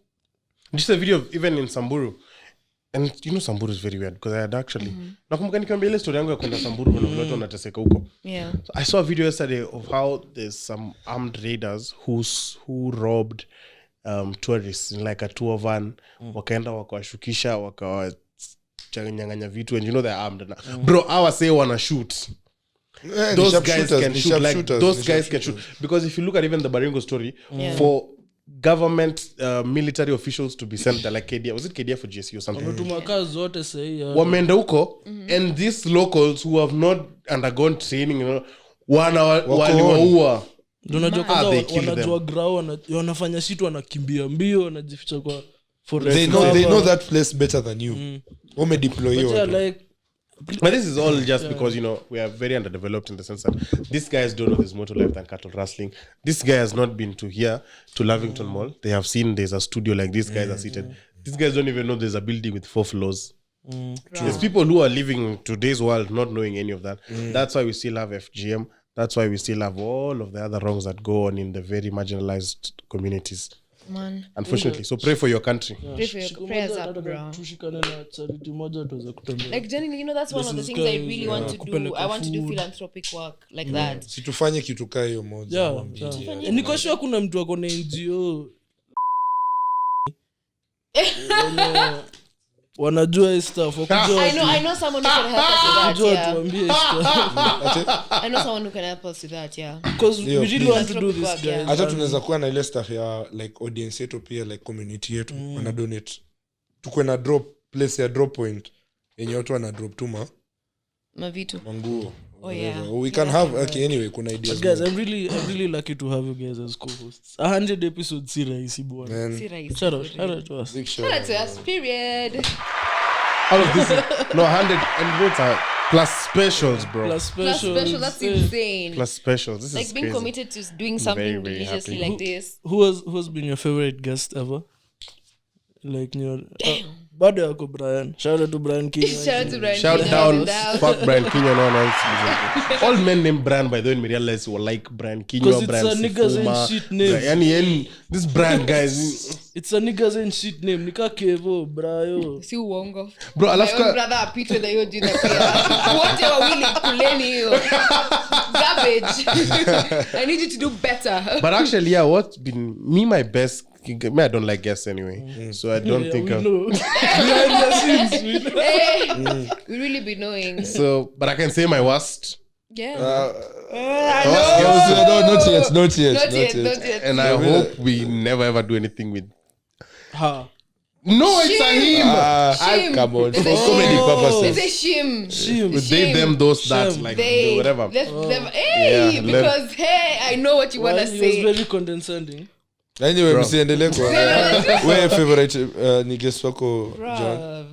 Just a video of even in Samburu. And you know Samburu is very weird because I had actually nakumbuka nikiambia ile story yangu ya kwenda Samburu na watu wanateseka huko. Yeah. So I saw a video yesterday of how there's some armed raiders who robbed tourists in like a tour van. Wakaenda wakawashukisha wakawachanganya vitu and you know they're armed now. Bro, I say wanna shoot. Those guys can shoot like those guys can shoot because if you look at even the Baringo story for government military officials to be sent there like KDF, was it KDF for GSU or something? Wametumaka zote sahi wameenda huko and these locals who have not undergone training, you know, waliwaua. Unajua kwanza wanajua ground wanafanya shit wanakimbia mbio wanajificha kwa forest. They know that place better than you. Wame deploy you. But this is all just because, you know, we are very underdeveloped in the sense that these guys don't know there's more to life than cattle rustling. This guy has not been to Lavington Mall. They have seen there's a studio like these guys are seated. These guys don't even know there's a building with 4 floors. There's people who are living in today's world not knowing any of that. That's why we still have FGM. That's why we still have all of the other wrongs that go on in the very marginalized communities. Man. Unfortunately. So pray for your country. Pray for your prayers up, bro. Tushikane na charity moja tuweze kutembea. Like genuinely, you know, that's one of the things I really want to do. I want to do philanthropic work like that. Situfanye kitu kaa hiyo moja. Niko sure kuna mtu ako na NGO. Wanajua hii stuff. I know someone who can help us with that. Tuambie stuff. I know someone who can help us with that, yeah. Because we really want to do this, guys. Hata tunaweza kuwa na ile stuff ya like audience yetu pia like community yetu wana donate. Tukwe na drop place ya drop point yenye watu wana drop tu mavitu. Manguo. Oh yeah. We can have anyway kuna ideas. Guys, I'm really lucky to have you guys as co-hosts. 100 episodes si rahisi bwana. Si rahisi. Shout out to us. Shout out to us, period. All of this, no 100 and votes are plus specials, bro. Plus special. That's insane. Plus specials. This like is being crazy. committed to doing something very religiously happy. like this. Who has been your favorite guest ever? Like your bado yako Brian. Shout out to Brian King. Shout out to Brian. Shout down. Fuck Brian Kinyo. No one else. All men named Brian, by the way, in realize were like Brian Kinyo, Brian it's a niggas ain't shit name. Yani, this Brian guys. It's a niggas ain't shit name. Nika Kevo, Brayo. Si uongo. Bro, my own brother apitwe na hiyo jina pia. Wote wawili kuleni hiyo. Garbage. I need you to do better. But actually, yeah, what's been my best. I don't like guests anyway, so I don't think. We know. Behind the scenes, we know. We really be knowing. So, but I can say my worst. Yeah. Not yet. Not yet. And I hope we never ever do anything with. No, it's a him. Come on, for It's a comedy shim. purposes. It's a shim. They, them, those, that, Shim. like They whatever. hey, Yeah, because hey, I know what you wanna Well, he was say. very condescending. Anyway, msiendelee kwa wewe favorite ni guest wako John.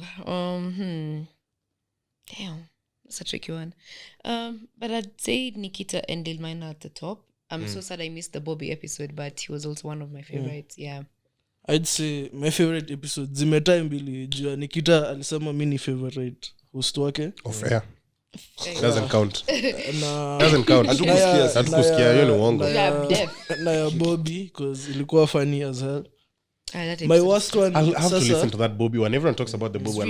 Damn, that's a tricky one. But I'd say Nikita and Dilmina at the top. I'm so sad I missed the Bobby episode, but he was also one of my favorites. Yeah. I'd say my favorite episode zimetai mbili juu Nikita alisema mi ni favorite host wake Off air. Doesn't count. na Doesn't count. Hatukusikia. Hatukusikia, hiyo ni uongo. Yeah, deaf. na ya Bobby because ilikuwa funny as hell. That My episode worst one I'll have to sasa listen to that Bobby one. Everyone talks about the Bobby one.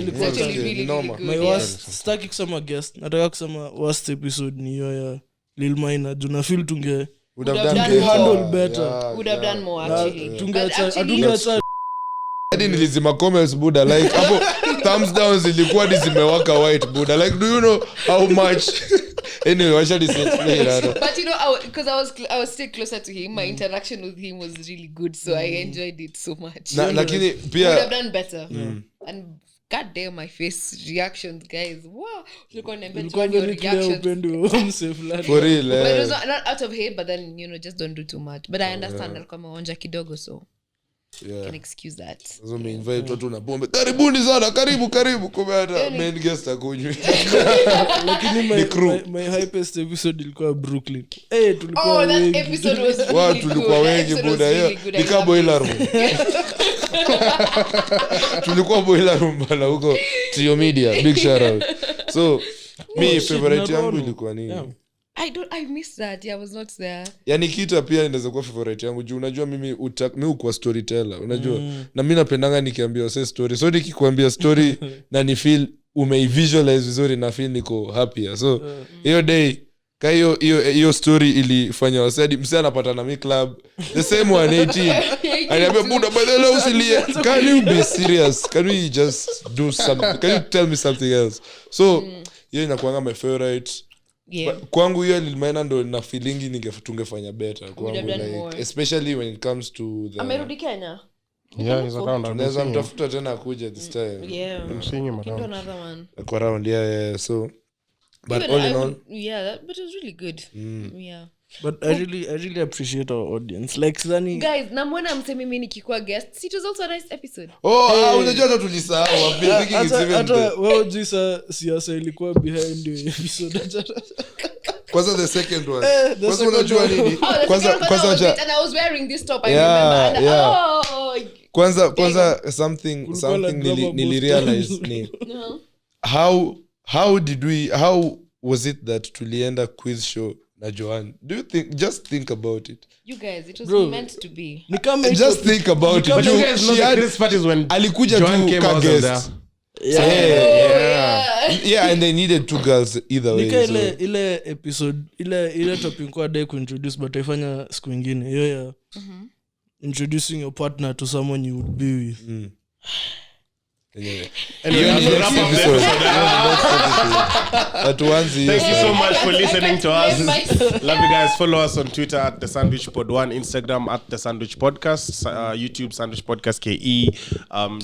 it's actually really Normal. good. my Yeah. worst sitaki kusema guest nataka kusema worst episode ni hiyo ya Lil Maina juu na feel tunge Would have Would done have better. handled better. Would have done more actually. But tungeacha actually, atungeacha hadi nilizima comments buda like hapo thumbs down zilikuwa zimewaka white buda like do you know how much anyway I should explain that. but you know, because I was still closer to him. My interaction with him was really good, so I enjoyed it so much. Lakini Would have pia done better. And goddamn, my face reactions, guys. Wow, look on ilikuwa your very clear reactions. upendo mse fulani for real But it was not out of hate, but then just don't do too much. But I understand that kama onja kidogo, so can excuse that. so me invite watu na pombe karibuni sana karibu kumbe hata main guest akunywi lakini my hypest episode ilikuwa Brooklyn tulikuwa That wengi. episode was really watu good. tulikuwa wengi Episode was buda really hiyo good. I nika loved boiler room tulikuwa boiler room bana huko Trio Media big shout out so me favorite yangu Narono. ilikuwa nini Yeah. I missed that. Yeah, I was not there. yani kita pia inaweza kuwa favorite yangu juu unajua mimi ukuwa storyteller unajua na mimi napendanga nikiambia wase story so nikikwambia story na ni feel umeivisualize vizuri na feel niko happier so hiyo day ka hiyo story ilifanya wase hadi msee anapata na mi club the same 118 aniambia buda by the way usilie can you be serious can we just do something can you tell me something else so hiyo inakuanga my favorite. Yeah. Kwangu hiyo Lilmaina ndo na feelingi tungefanya better kwangu have done like more. especially when it comes to the Amerudi Kenya. Yeah, he's around. I've been naweza seeing him. mtafuta tena kuja this time Yeah. I'm seeing him Do around. another one. kwa round yeah so but Even all I in all would- yeah, but it was really good. Yeah. But I really appreciate our audience like sidhani Guys, namwona mseme mimi nikikuwa guest. It was also a nice episode. unajua hata tulisahau I'm thinking it's even hata the- wewe hujui siasa ilikuwa behind the episode kwanza the second one the kwanza second unajua one. nini Oh, the kwanza second one I was kwanza it, and I was wearing this top. I Yeah, remember. And yeah. kwanza something Kulikuwa na drama both nilirealize times. ni how was it that tulienda quiz show na Joanne do you think about it you guys, it was Bro. meant to be. ni kama just think about it But you You- guys know she the had- crazy part is when alikuja Joanne tu came, ka I wasn't guest there. yeah and they needed two girls either way nika so. ile episode ile topic kwa dai kuintroduce but ifanya siku ingine hiyo ya introducing your partner to someone you would be with Anyway. Anyway, Hiyo as ni we next wrap up the episode. episode, Hatuanzi hiyo thank you so much for listening to us. My- Love you guys. Follow us on Twitter at the Sandwich Pod 1, Instagram at the Sandwich Podcast, YouTube Sandwich Podcast KE,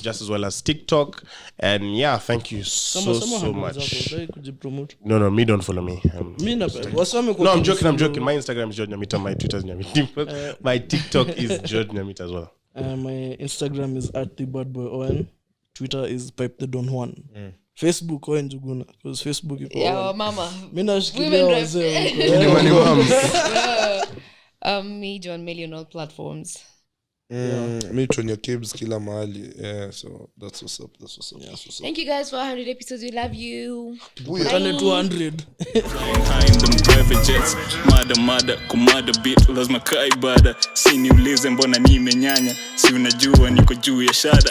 just as well as TikTok. And yeah, thank you so much. kujipromote No, me don't follow me. mimi na wasome No, I'm joking. My Instagram is George Nyamita. My Twitter is Nyamita. My TikTok is George Nyamita as well. my Instagram is @thebadboyon. Twitter is Pipe the Don Juan. Facebook Owen Juguna because Facebook iko Yeah, on. mama. Mimi nashikilia Women rep. wazee huko. Anyone moms. Me, John Melly on all platforms. me Tonyo Kibs kila mahali yeah so that's what's up Thank you guys for 100 episodes. We love you. Tukutane 200 Flying high in them private jets mada kumada beat lazima kaibada si niulize mbona nimenyanya si unajua niko juu ya shada